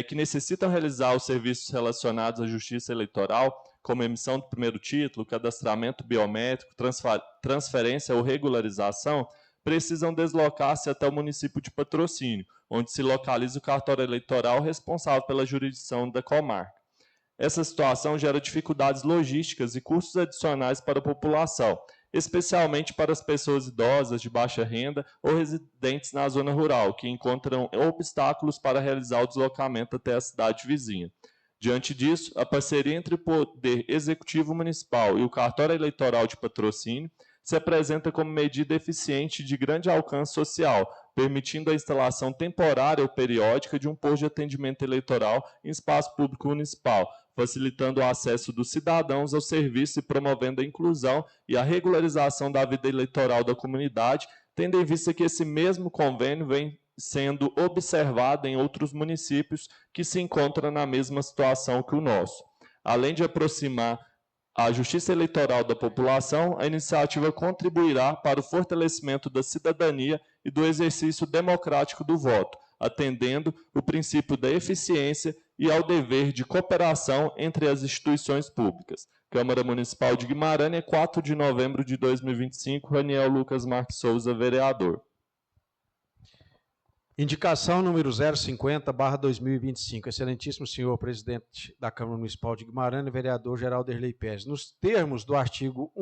que necessitam realizar os serviços relacionados à justiça eleitoral, como emissão do primeiro título, cadastramento biométrico, transferência ou regularização, precisam deslocar-se até o município de Patrocínio, onde se localiza o cartório eleitoral responsável pela jurisdição da comarca. Essa situação gera dificuldades logísticas e custos adicionais para a população, especialmente para as pessoas idosas de baixa renda ou residentes na zona rural, que encontram obstáculos para realizar o deslocamento até a cidade vizinha. Diante disso, a parceria entre o Poder Executivo Municipal e o Cartório Eleitoral de Patrocínio se apresenta como medida eficiente de grande alcance social, permitindo a instalação temporária ou periódica de um posto de atendimento eleitoral em espaço público municipal, facilitando o acesso dos cidadãos ao serviço e promovendo a inclusão e a regularização da vida eleitoral da comunidade, tendo em vista que esse mesmo convênio vem sendo observado em outros municípios que se encontram na mesma situação que o nosso. Além de aproximar a justiça eleitoral da população, a iniciativa contribuirá para o fortalecimento da cidadania e do exercício democrático do voto, atendendo o princípio da eficiência e ao dever de cooperação entre as instituições públicas. Câmara Municipal de Guimarães, 4 de novembro de 2025, Raniel Lucas Marques Souza, vereador. Indicação número 050/2025. Excelentíssimo senhor presidente da Câmara Municipal de Guimarães, vereador Geralderley Pérez. Nos termos do artigo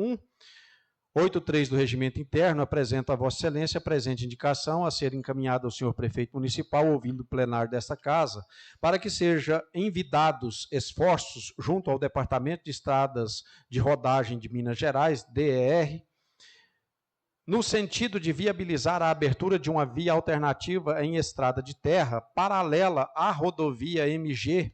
183 do Regimento Interno, apresento a Vossa Excelência a presente indicação a ser encaminhada ao senhor prefeito municipal, ouvindo o plenário desta casa, para que sejam envidados esforços junto ao Departamento de Estradas de Rodagem de Minas Gerais, DER, no sentido de viabilizar a abertura de uma via alternativa em estrada de terra, paralela à rodovia MG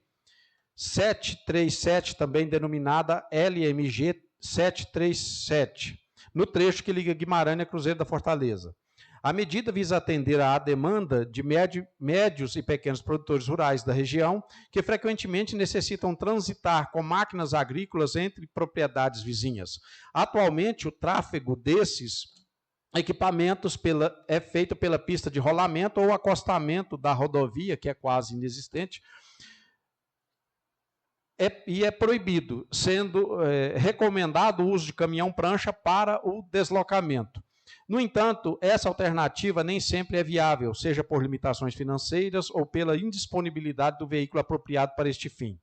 737, também denominada LMG 737, no trecho que liga Guimarães a Cruzeiro da Fortaleza. A medida visa atender à demanda de médios e pequenos produtores rurais da região, que frequentemente necessitam transitar com máquinas agrícolas entre propriedades vizinhas. Atualmente, o tráfego desses equipamentos é feito pela pista de rolamento ou acostamento da rodovia, que é quase inexistente, e é proibido, sendo recomendado o uso de caminhão-prancha para o deslocamento. No entanto, essa alternativa nem sempre é viável, seja por limitações financeiras ou pela indisponibilidade do veículo apropriado para este fim.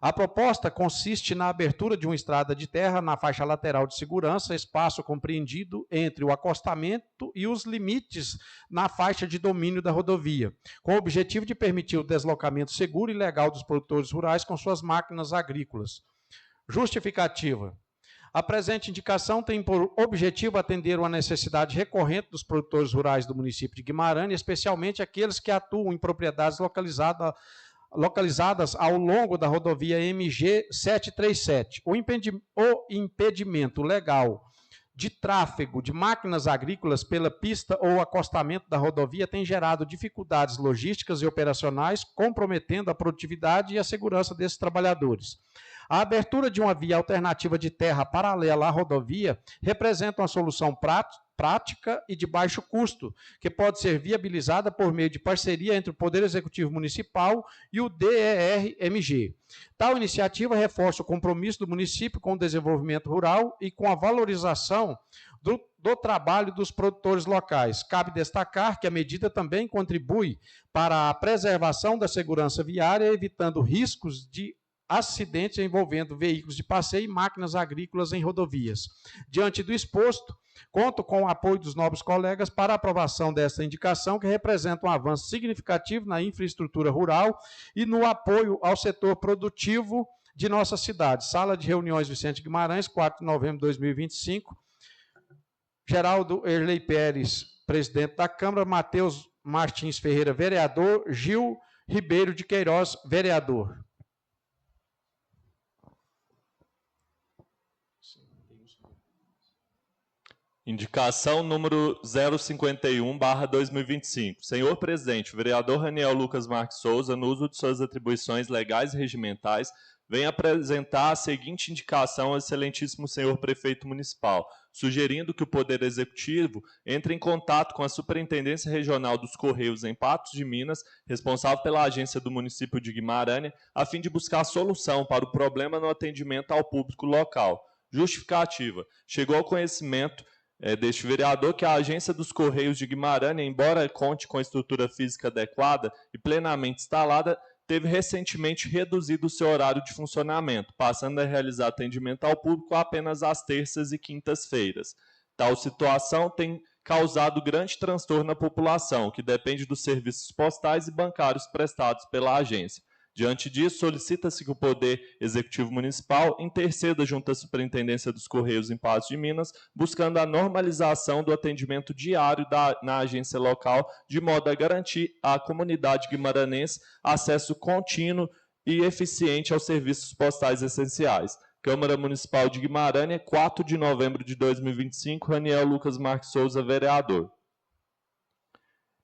A proposta consiste na abertura de uma estrada de terra na faixa lateral de segurança, espaço compreendido entre o acostamento e os limites na faixa de domínio da rodovia, com o objetivo de permitir o deslocamento seguro e legal dos produtores rurais com suas máquinas agrícolas. Justificativa. A presente indicação tem por objetivo atender uma necessidade recorrente dos produtores rurais do município de Guimarães, especialmente aqueles que atuam em propriedades localizadas ao longo da rodovia MG 737. O impedimento legal de tráfego de máquinas agrícolas pela pista ou acostamento da rodovia tem gerado dificuldades logísticas e operacionais, comprometendo a produtividade e a segurança desses trabalhadores. A abertura de uma via alternativa de terra paralela à rodovia representa uma solução prática prática e de baixo custo, que pode ser viabilizada por meio de parceria entre o Poder Executivo Municipal e o DERMG. Tal iniciativa reforça o compromisso do município com o desenvolvimento rural e com a valorização do trabalho dos produtores locais. Cabe destacar que a medida também contribui para a preservação da segurança viária, evitando riscos de acidentes envolvendo veículos de passeio e máquinas agrícolas em rodovias. Diante do exposto, conto com o apoio dos nobres colegas para a aprovação desta indicação, que representa um avanço significativo na infraestrutura rural e no apoio ao setor produtivo de nossa cidade. Sala de reuniões Vicente Guimarães, 4 de novembro de 2025. Geraldo Erlei Pérez, presidente da Câmara, Matheus Martins Ferreira, vereador, Gil Ribeiro de Queiroz, vereador. Indicação número 051/2025. Senhor presidente, o vereador Raniel Lucas Marques Souza, no uso de suas atribuições legais e regimentais, vem apresentar a seguinte indicação ao excelentíssimo senhor prefeito municipal, sugerindo que o Poder Executivo entre em contato com a Superintendência Regional dos Correios em Patos de Minas, responsável pela agência do município de Guimarães, a fim de buscar solução para o problema no atendimento ao público local. Justificativa. Chegou ao conhecimento deste vereador que a agência dos Correios de Guimarães, embora conte com estrutura física adequada e plenamente instalada, teve recentemente reduzido o seu horário de funcionamento, passando a realizar atendimento ao público apenas às terças e quintas-feiras. Tal situação tem causado grande transtorno na população, que depende dos serviços postais e bancários prestados pela agência. Diante disso, solicita-se que o Poder Executivo Municipal interceda junto à Superintendência dos Correios em Patos de Minas, buscando a normalização do atendimento diário na agência local, de modo a garantir à comunidade guimaranense acesso contínuo e eficiente aos serviços postais essenciais. Câmara Municipal de Guimarães, 4 de novembro de 2025, Raniel Lucas Marques Souza, vereador.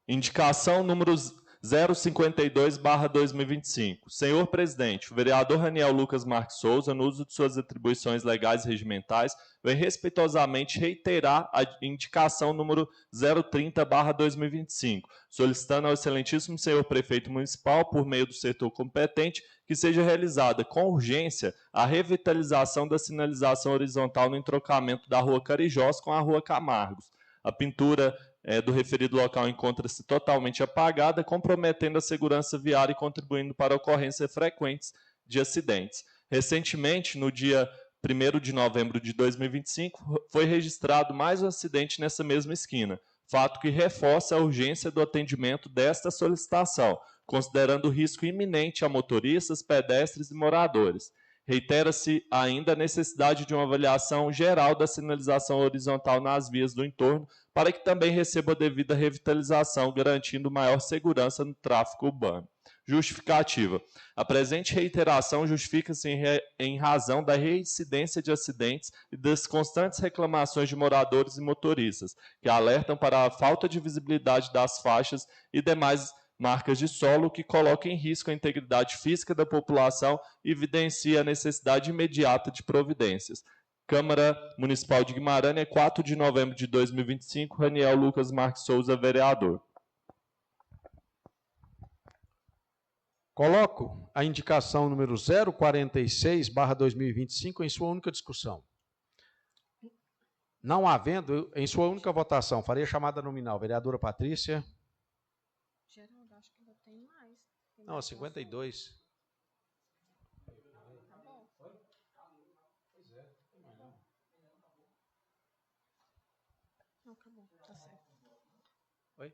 Indicação número 052/2025. Senhor presidente, o vereador Raniel Lucas Marques Souza, no uso de suas atribuições legais e regimentais, vem respeitosamente reiterar a indicação número 030/2025, solicitando ao excelentíssimo senhor prefeito municipal, por meio do setor competente, que seja realizada com urgência a revitalização da sinalização horizontal no entrocamento da Rua Carijós com a Rua Camargos. A pintura do referido local encontra-se totalmente apagada, comprometendo a segurança viária e contribuindo para a ocorrência frequentes de acidentes. Recentemente, no dia 1º de novembro de 2025, foi registrado mais um acidente nessa mesma esquina, fato que reforça a urgência do atendimento desta solicitação, considerando o risco iminente a motoristas, pedestres e moradores. Reitera-se ainda a necessidade de uma avaliação geral da sinalização horizontal nas vias do entorno, para que também receba a devida revitalização, garantindo maior segurança no tráfego urbano. Justificativa. A presente reiteração justifica-se em razão da reincidência de acidentes e das constantes reclamações de moradores e motoristas, que alertam para a falta de visibilidade das faixas e demais marcas de solo, que colocam em risco a integridade física da população e evidencia a necessidade imediata de providências. Câmara Municipal de Guimarães, 4 de novembro de 2025, Raniel Lucas Marques Souza, vereador. Coloco a indicação número 046/2025 em sua única discussão. Não havendo, em sua única votação, farei a chamada nominal. Vereadora Patrícia. Geraldo, acho que ainda tem mais. Não, 52. Tá bom. Não, acabou. Tá certo. Oi?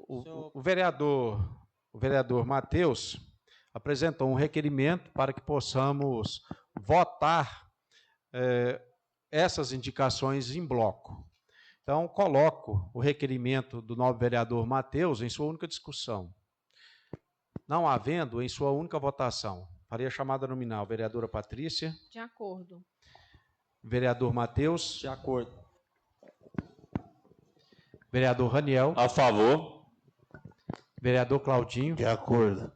O vereador Matheus apresentou um requerimento para que possamos votar essas indicações em bloco. Então, coloco o requerimento do nobre vereador Matheus em sua única discussão. Não havendo, em sua única votação, farei a chamada nominal. Vereadora Patrícia. De acordo. Vereador Matheus. De acordo. Vereador Raniel. A favor. Vereador Claudinho. De acordo.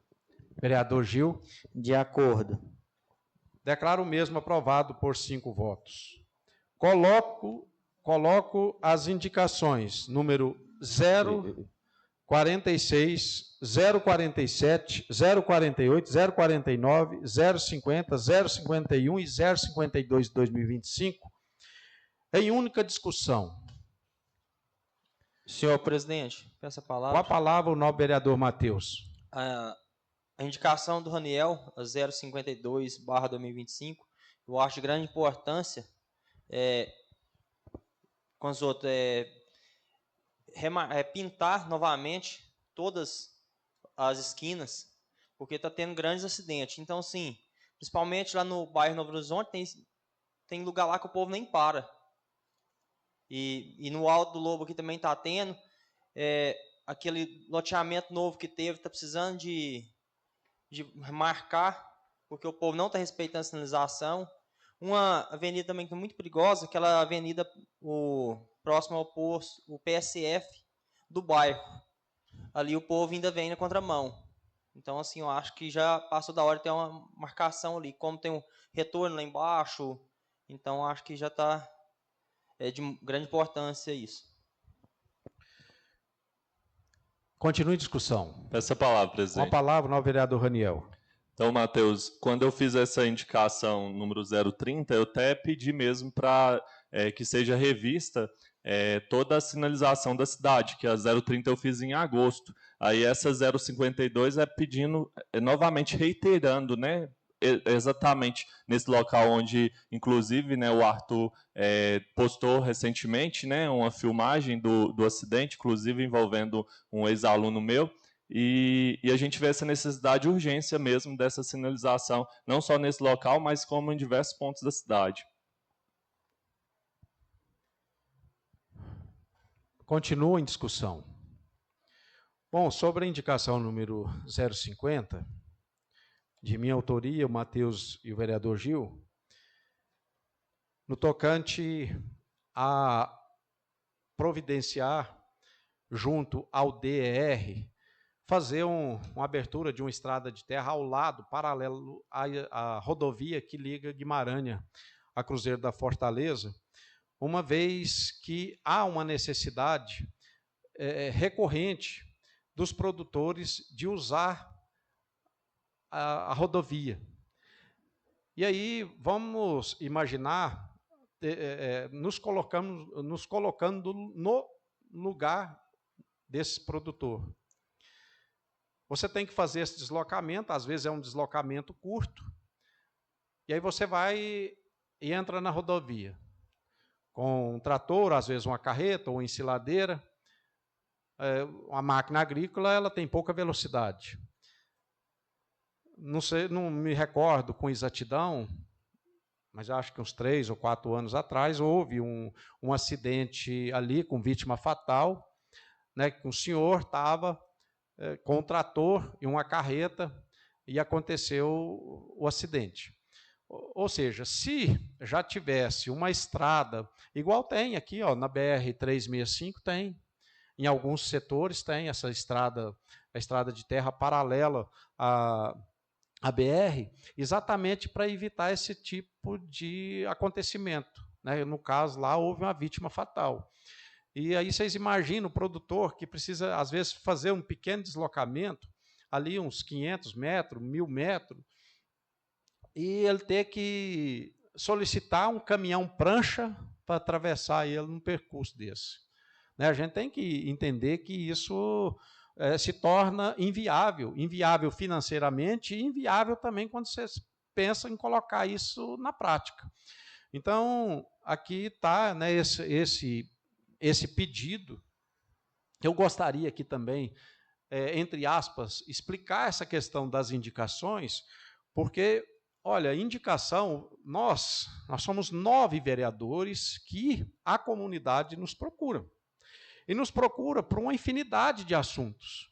Vereador Gil. De acordo. Declaro o mesmo aprovado por 5 votos. Coloco as indicações número 046, 047, 048, 049, 050, 051 e 052 de 2025 em única discussão. Senhor presidente, peço a palavra. Com a palavra, o nobre vereador Matheus. A indicação do Raniel, a 052/2025, eu acho de grande importância, com os outros, pintar novamente todas as esquinas, porque está tendo grandes acidentes. Então, sim, principalmente lá no bairro Novo Horizonte, tem lugar lá que o povo nem para. E no Alto do Lobo aqui também está tendo. Aquele loteamento novo que teve, está precisando de marcar, porque o povo não está respeitando a sinalização. Uma avenida também que é muito perigosa, aquela avenida próximo ao posto, o PSF do bairro. Ali o povo ainda vem na contramão. Então, assim, eu acho que já passou da hora de ter uma marcação ali. Como tem um retorno lá embaixo, então acho que já está de grande importância isso. Continue a discussão. Peço a palavra, presidente. Com a palavra, o nobre vereador Raniel. Então, Matheus, quando eu fiz essa indicação número 030, eu até pedi mesmo para que seja revista toda a sinalização da cidade, que a 030 eu fiz em agosto. Aí essa 052 pedindo, novamente reiterando, né, exatamente nesse local onde, inclusive, né, o Arthur postou recentemente, né, uma filmagem do acidente, inclusive envolvendo um ex-aluno meu. E a gente vê essa necessidade de urgência mesmo dessa sinalização, não só nesse local, mas como em diversos pontos da cidade. Continua em discussão. Bom, sobre a indicação número 050, de minha autoria, o Matheus e o vereador Gil, no tocante a providenciar, junto ao DER, fazer uma abertura de uma estrada de terra ao lado, paralelo à rodovia que liga Guimarães a Cruzeiro da Fortaleza, uma vez que há uma necessidade recorrente dos produtores de usar a rodovia. E aí vamos imaginar nos colocando no lugar desse produtor. Você tem que fazer esse deslocamento, às vezes é um deslocamento curto, e aí você vai e entra na rodovia, com um trator, às vezes uma carreta ou uma ensiladeira. Uma máquina agrícola, ela tem pouca velocidade. Não sei, não me recordo com exatidão, mas acho que uns 3 ou 4 anos atrás houve um acidente ali com vítima fatal, né, que um senhor estava com um trator e uma carreta e aconteceu o acidente. Ou seja, se já tivesse uma estrada, igual tem aqui, ó, na BR-365 tem, em alguns setores tem essa estrada, a estrada de terra paralela à BR, exatamente para evitar esse tipo de acontecimento, né? No caso lá houve uma vítima fatal. E aí vocês imaginam o produtor que precisa, às vezes, fazer um pequeno deslocamento, ali uns 500 metros, 1000 metros, e ele ter que solicitar um caminhão prancha para atravessar ele num percurso desse. Né? A gente tem que entender que isso se torna inviável, inviável financeiramente e inviável também quando você pensa em colocar isso na prática. Então, aqui está, né, esse pedido. Eu gostaria aqui também, entre aspas, explicar essa questão das indicações, porque, olha, indicação, nós somos 9 vereadores que a comunidade nos procura. E nos procura por uma infinidade de assuntos.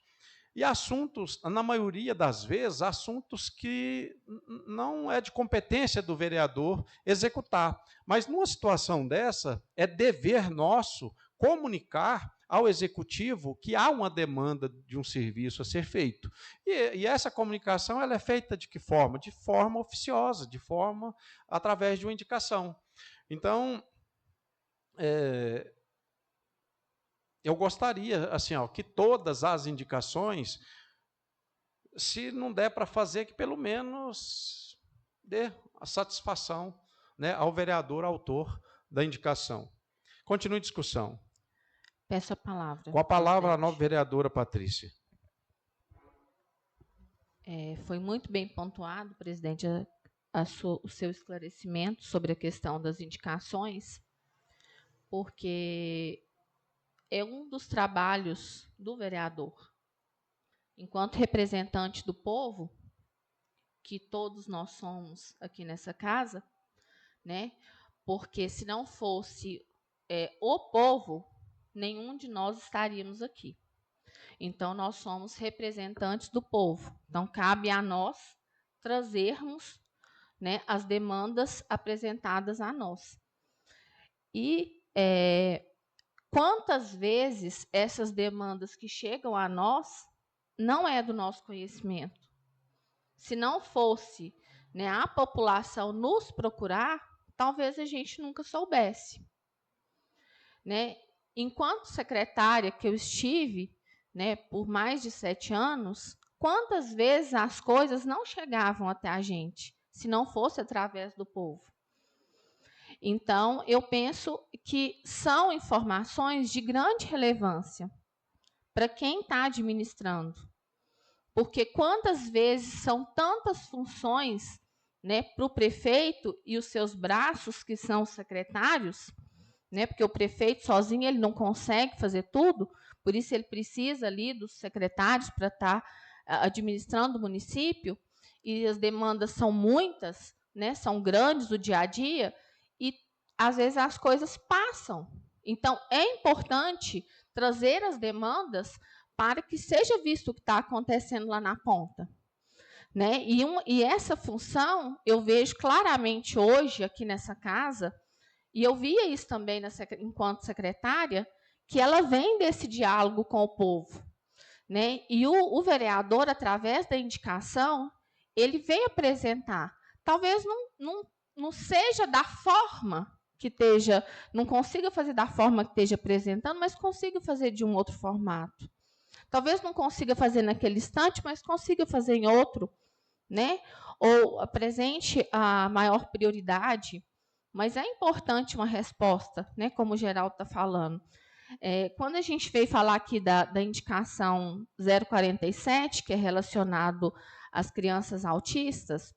E assuntos, na maioria das vezes, assuntos que não é de competência do vereador executar. Mas numa situação dessa, é dever nosso comunicar ao executivo que há uma demanda de um serviço a ser feito. E essa comunicação ela é feita de que forma? De forma oficiosa, de forma através de uma indicação. Então, eu gostaria assim, que todas as indicações, se não der para fazer, que pelo menos dê a satisfação, né, ao vereador autor da indicação. Continue a discussão. Peço a palavra. Com a palavra, presidente. a nova vereadora Patrícia. Foi muito bem pontuado, presidente, o seu esclarecimento sobre a questão das indicações, porque é um dos trabalhos do vereador, enquanto representante do povo, que todos nós somos aqui nessa casa, né? Porque se não fosse o povo, nenhum de nós estaríamos aqui. Então, nós somos representantes do povo. Então, cabe a nós trazermos, né, as demandas apresentadas a nós. E quantas vezes essas demandas que chegam a nós não é do nosso conhecimento? Se não fosse, né, a população nos procurar, talvez a gente nunca soubesse. Né? Enquanto secretária que eu estive, né, por mais de 7 anos, quantas vezes as coisas não chegavam até a gente, se não fosse através do povo? Então, eu penso que são informações de grande relevância para quem está administrando. Porque quantas vezes são tantas funções, né, para o prefeito e os seus braços, que são os secretários, né, porque o prefeito sozinho ele não consegue fazer tudo, por isso ele precisa ali dos secretários para estar administrando o município, e as demandas são muitas, né, são grandes do dia a dia, e às vezes as coisas passam. Então, é importante trazer as demandas para que seja visto o que está acontecendo lá na ponta. Né? E essa função eu vejo claramente hoje aqui nessa casa, e eu via isso também enquanto secretária, que ela vem desse diálogo com o povo. Né? E o vereador, através da indicação, ele vem apresentar. Talvez não seja da forma que esteja, não consiga fazer da forma que esteja apresentando, mas consiga fazer de um outro formato. Talvez não consiga fazer naquele instante, mas consiga fazer em outro, né? Ou apresente a maior prioridade, mas é importante uma resposta, né? Como o Geraldo está falando. Quando a gente veio falar aqui da indicação 047, que é relacionado às crianças autistas,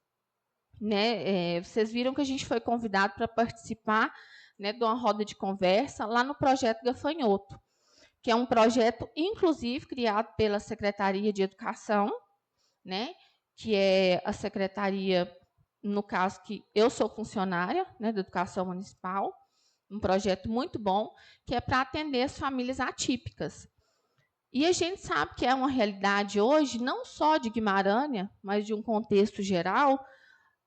né? Vocês viram que a gente foi convidado para participar, né, de uma roda de conversa lá no projeto Gafanhoto, que é um projeto, inclusive, criado pela Secretaria de Educação, né, que é a secretaria, no caso, que eu sou funcionária, né, da Educação Municipal, um projeto muito bom, que é para atender as famílias atípicas. E a gente sabe que é uma realidade hoje, não só de Guimarães, mas de um contexto geral,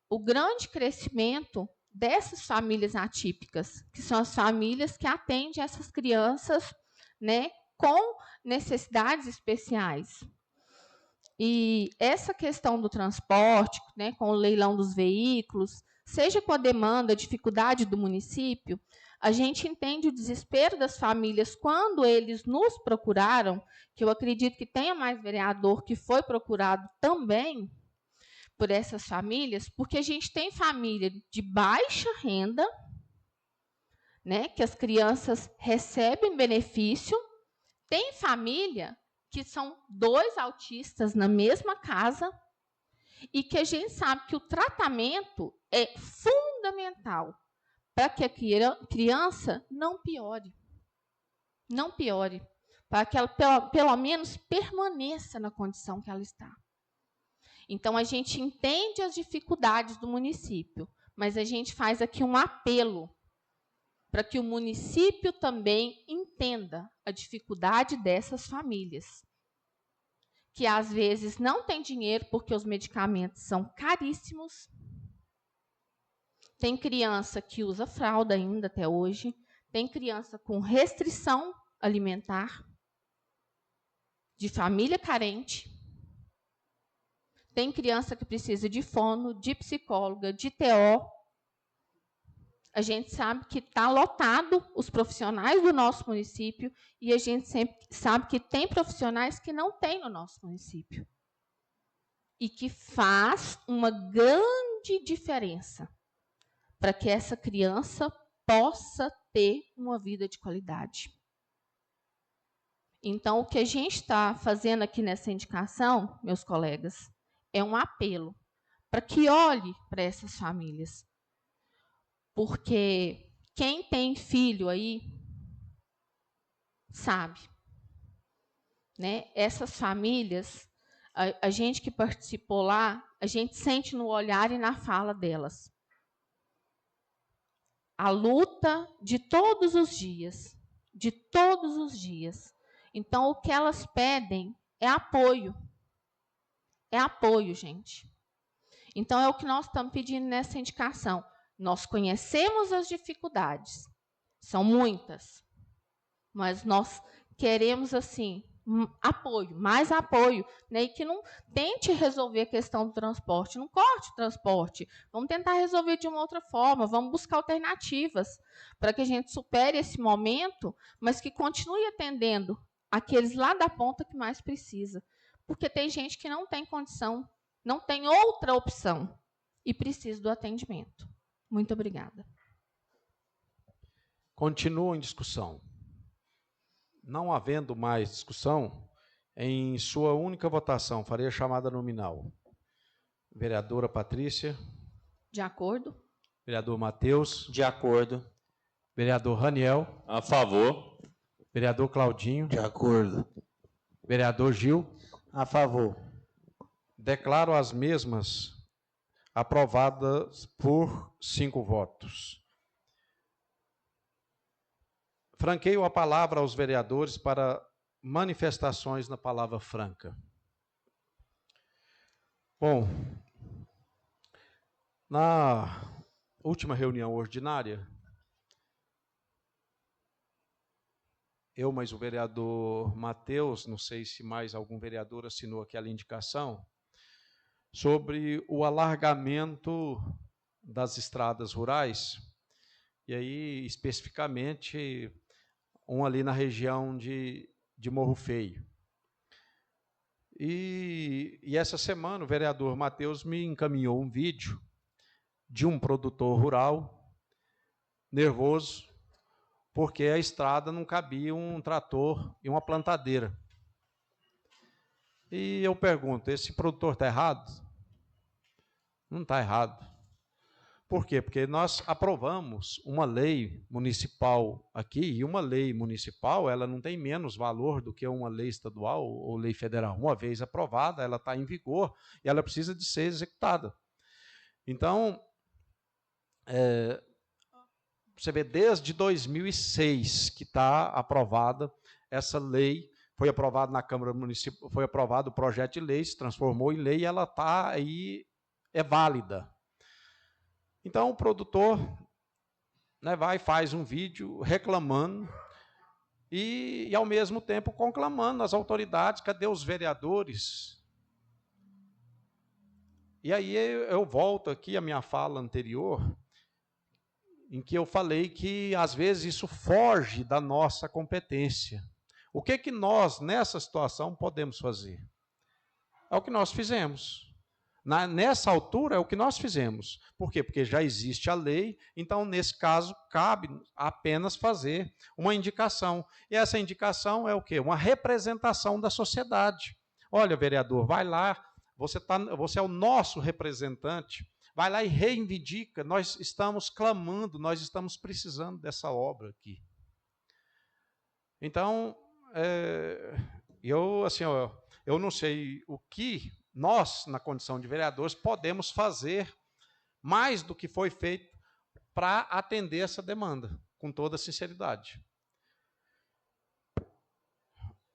o grande crescimento dessas famílias atípicas, que são as famílias que atendem essas crianças, né, com necessidades especiais. E essa questão do transporte, né, com o leilão dos veículos, seja com a demanda, a dificuldade do município, a gente entende o desespero das famílias quando eles nos procuraram, que eu acredito que tenha mais vereador que foi procurado também por essas famílias, porque a gente tem família de baixa renda, né, que as crianças recebem benefício, tem família que são 2 autistas na mesma casa e que a gente sabe que o tratamento é fundamental para que a criança não piore. Não piore, para que ela pelo menos permaneça na condição que ela está. Então, a gente entende as dificuldades do município, mas a gente faz aqui um apelo para que o município também entenda a dificuldade dessas famílias, que às vezes não tem dinheiro porque os medicamentos são caríssimos. Tem criança que usa fralda ainda até hoje, tem criança com restrição alimentar, de família carente. Tem criança que precisa de fono, de psicóloga, de TO. A gente sabe que está lotado os profissionais do nosso município e a gente sempre sabe que tem profissionais que não tem no nosso município. E que faz uma grande diferença para que essa criança possa ter uma vida de qualidade. Então, o que a gente está fazendo aqui nessa indicação, meus colegas, é um apelo para que olhe para essas famílias. Porque quem tem filho aí sabe, né? Essas famílias, a gente que participou lá, a gente sente no olhar e na fala delas a luta de todos os dias, de todos os dias. Então, o que elas pedem é apoio. É apoio, gente. Então, é o que nós estamos pedindo nessa indicação. Nós conhecemos as dificuldades, são muitas, mas nós queremos, assim, apoio, mais apoio, né? E que não tente resolver a questão do transporte, não corte o transporte, vamos tentar resolver de uma outra forma, vamos buscar alternativas para que a gente supere esse momento, mas que continue atendendo aqueles lá da ponta que mais precisa, porque tem gente que não tem condição, não tem outra opção e precisa do atendimento. Muito obrigada. Continua em discussão. Não havendo mais discussão, em sua única votação, farei a chamada nominal. Vereadora Patrícia. De acordo. Vereador Matheus. De acordo. Vereador Raniel. A favor. Vereador Claudinho. De acordo. Vereador Gil. A favor. Declaro as mesmas aprovadas por 5 votos. Franqueio a palavra aos vereadores para manifestações na palavra franca. Bom, na última reunião ordinária, eu mais o vereador Matheus, não sei se mais algum vereador assinou aquela indicação, sobre o alargamento das estradas rurais, e aí especificamente um ali na região de Morro Feio. E essa semana o vereador Matheus me encaminhou um vídeo de um produtor rural nervoso, porque a estrada não cabia um trator e uma plantadeira. E eu pergunto, esse produtor está errado? Não está errado. Por quê? Porque nós aprovamos uma lei municipal aqui, e uma lei municipal ela não tem menos valor do que uma lei estadual ou lei federal. Uma vez aprovada, ela está em vigor e ela precisa de ser executada. Então, você vê, desde 2006 que está aprovada essa lei, foi aprovado na Câmara Municipal, foi aprovado o projeto de lei, se transformou em lei e ela está aí, é válida. Então, o produtor, né, vai e faz um vídeo reclamando e, ao mesmo tempo, conclamando as autoridades, cadê os vereadores? E aí eu volto aqui à minha fala anterior, em que eu falei que, às vezes, isso foge da nossa competência. O que nós, nessa situação, podemos fazer? É o que nós fizemos. Nessa altura, é o que nós fizemos. Por quê? Porque já existe a lei, então, nesse caso, cabe apenas fazer uma indicação. E essa indicação é o quê? Uma representação da sociedade. Olha, vereador, vai lá, você é o nosso representante, vai lá e reivindica, nós estamos clamando, nós estamos precisando dessa obra aqui. Então, eu não sei o que nós, na condição de vereadores, podemos fazer mais do que foi feito para atender essa demanda, com toda sinceridade.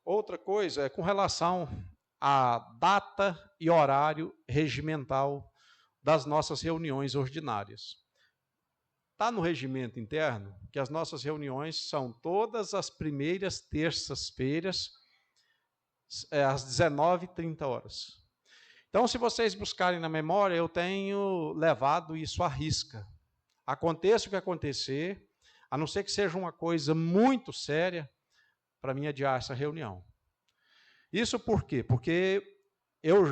Outra coisa é com relação à data e horário regimental das nossas reuniões ordinárias. está no regimento interno que as nossas reuniões são todas as primeiras terças-feiras, às 19h30. Então, se vocês buscarem na memória, eu tenho levado isso à risca. Aconteça o que acontecer, a não ser que seja uma coisa muito séria, para mim adiar essa reunião. Isso por quê? Porque eu,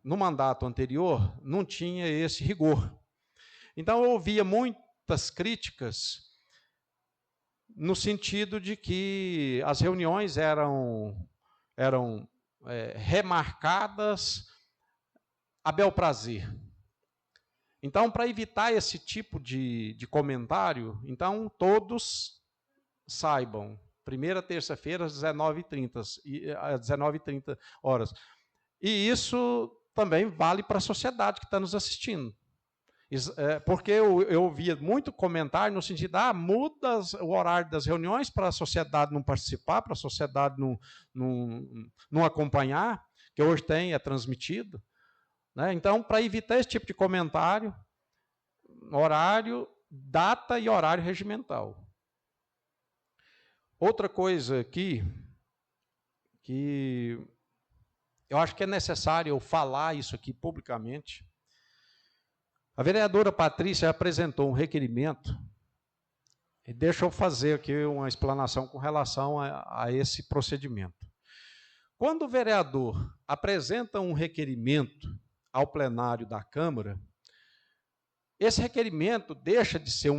no mandato anterior, não tinha esse rigor. Então, eu ouvia muitas críticas no sentido de que as reuniões eram remarcadas a bel prazer. Então, para evitar esse tipo de comentário, então todos saibam, primeira terça-feira às 19h30. E isso também vale para a sociedade que está nos assistindo. Porque eu ouvia muito comentário no sentido, muda o horário das reuniões para a sociedade não participar, para a sociedade não acompanhar, que hoje é transmitido. Né? Então, para evitar esse tipo de comentário, horário, data e horário regimental. Outra coisa aqui, que eu acho que é necessário eu falar isso aqui publicamente. A vereadora Patrícia apresentou um requerimento, e deixa eu fazer aqui uma explanação com relação a esse procedimento. Quando o vereador apresenta um requerimento ao plenário da Câmara, esse requerimento deixa de ser,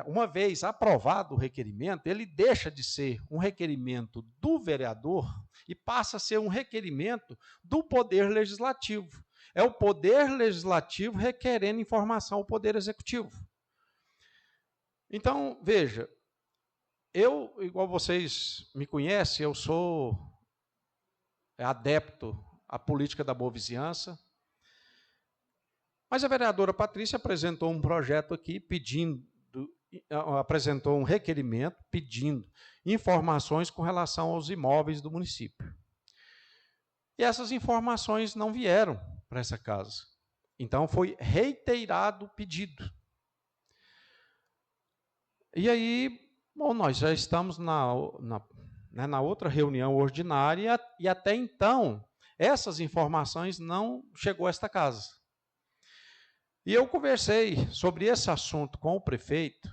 uma vez aprovado o requerimento, ele deixa de ser um requerimento do vereador e passa a ser um requerimento do Poder Legislativo. É o Poder Legislativo requerendo informação ao Poder Executivo. Então, veja, eu, igual vocês me conhecem, eu sou adepto à política da boa vizinhança, mas a vereadora Patrícia apresentou um projeto aqui apresentou um requerimento pedindo informações com relação aos imóveis do município. E essas informações não vieram para essa casa. Então, foi reiterado o pedido. E aí, bom, nós já estamos na outra reunião ordinária e até então, essas informações não chegou a esta casa. E eu conversei sobre esse assunto com o prefeito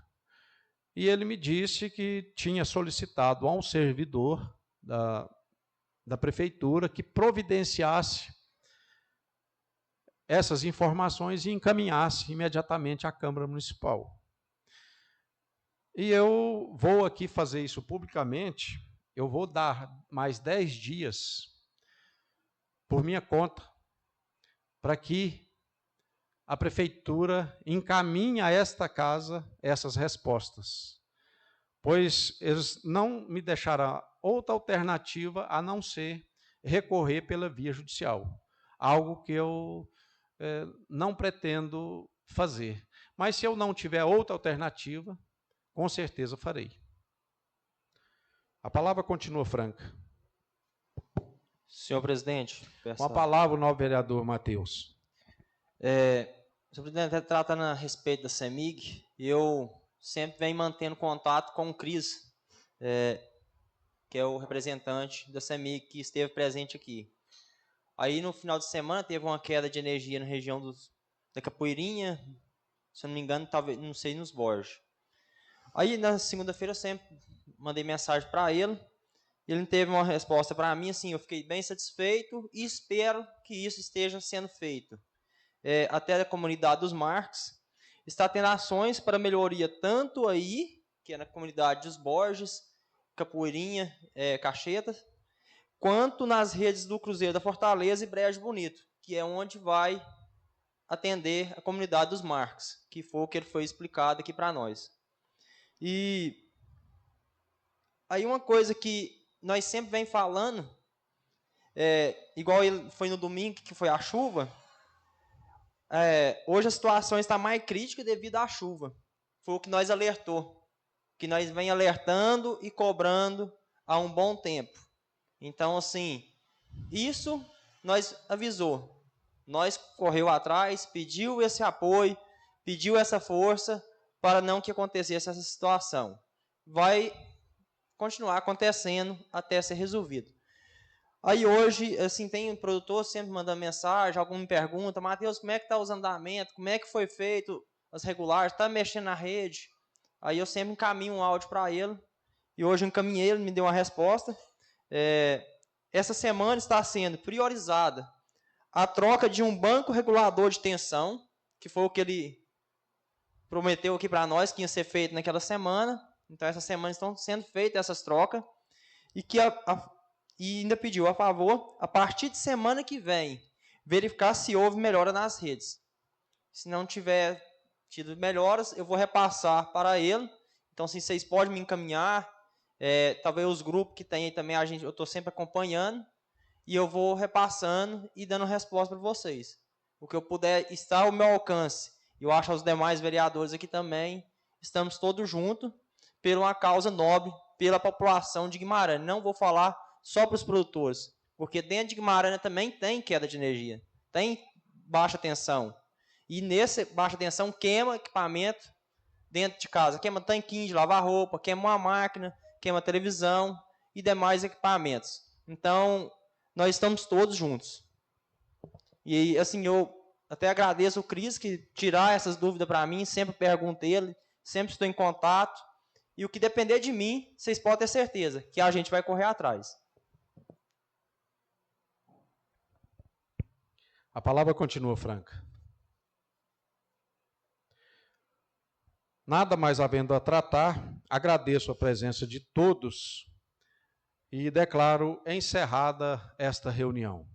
e ele me disse que tinha solicitado a um servidor da prefeitura que providenciasse essas informações e encaminhasse imediatamente à Câmara Municipal. E eu vou aqui fazer isso publicamente, eu vou dar mais 10 dias por minha conta para que a prefeitura encaminhe a esta casa essas respostas, pois eles não me deixarão outra alternativa a não ser recorrer pela via judicial, algo que eu não pretendo fazer. Mas se eu não tiver outra alternativa, com certeza farei. A palavra continua franca. Senhor presidente. Com a palavra o novo vereador Matheus. O senhor presidente, tratando a respeito da CEMIG, eu sempre venho mantendo contato com o Cris, que é o representante da CEMIG que esteve presente aqui. Aí, no final de semana, teve uma queda de energia na região da Capoeirinha, se eu não me engano, talvez, não sei, nos Borges. Aí, na segunda-feira, eu sempre mandei mensagem para ele, ele teve uma resposta para mim, assim, eu fiquei bem satisfeito e espero que isso esteja sendo feito. Até a comunidade dos Marques está tendo ações para melhoria tanto aí, que é na comunidade dos Borges, Capoeirinha, Cachetas, quanto nas redes do Cruzeiro da Fortaleza e Brejo Bonito, que é onde vai atender a comunidade dos Marques, que foi o que ele foi explicado aqui para nós. E aí uma coisa que nós sempre vem falando, igual ele foi no domingo, que foi a chuva, hoje a situação está mais crítica devido à chuva. Foi o que nós alertou, que nós vem alertando e cobrando há um bom tempo. Então, assim, isso nós avisou. Nós correu atrás, pediu esse apoio, pediu essa força para não que acontecesse essa situação. Vai continuar acontecendo até ser resolvido. Aí hoje, assim, tem um produtor sempre mandando mensagem, algum me pergunta, Matheus, como é que está os andamentos, como é que foi feito as regulagens, está mexendo na rede? Aí eu sempre encaminho um áudio para ele, e hoje eu encaminhei, ele me deu uma resposta. Essa semana está sendo priorizada a troca de um banco regulador de tensão, que foi o que ele prometeu aqui para nós, que ia ser feito naquela semana. Então, essa semana estão sendo feitas essas trocas, e que e ainda pediu a favor, a partir de semana que vem, verificar se houve melhora nas redes. Se não tiver tido melhoras, eu vou repassar para ele. Então, se vocês podem me encaminhar, talvez os grupos que tem aí também, eu estou sempre acompanhando, e eu vou repassando e dando resposta para vocês. O que eu puder estar ao meu alcance, eu acho aos demais vereadores aqui também, estamos todos juntos, por uma causa nobre, pela população de Guimarães. Não vou falar só para os produtores, porque dentro de Guimarães também tem queda de energia, tem baixa tensão. E nesse baixa tensão queima equipamento dentro de casa, queima tanquinho de lavar roupa, queima uma máquina, queima televisão e demais equipamentos. Então, nós estamos todos juntos. E assim, eu até agradeço o Cris que tirar essas dúvidas para mim, sempre pergunto ele, sempre estou em contato. E o que depender de mim, vocês podem ter certeza que a gente vai correr atrás. A palavra continua, Franca. Nada mais havendo a tratar, agradeço a presença de todos e declaro encerrada esta reunião.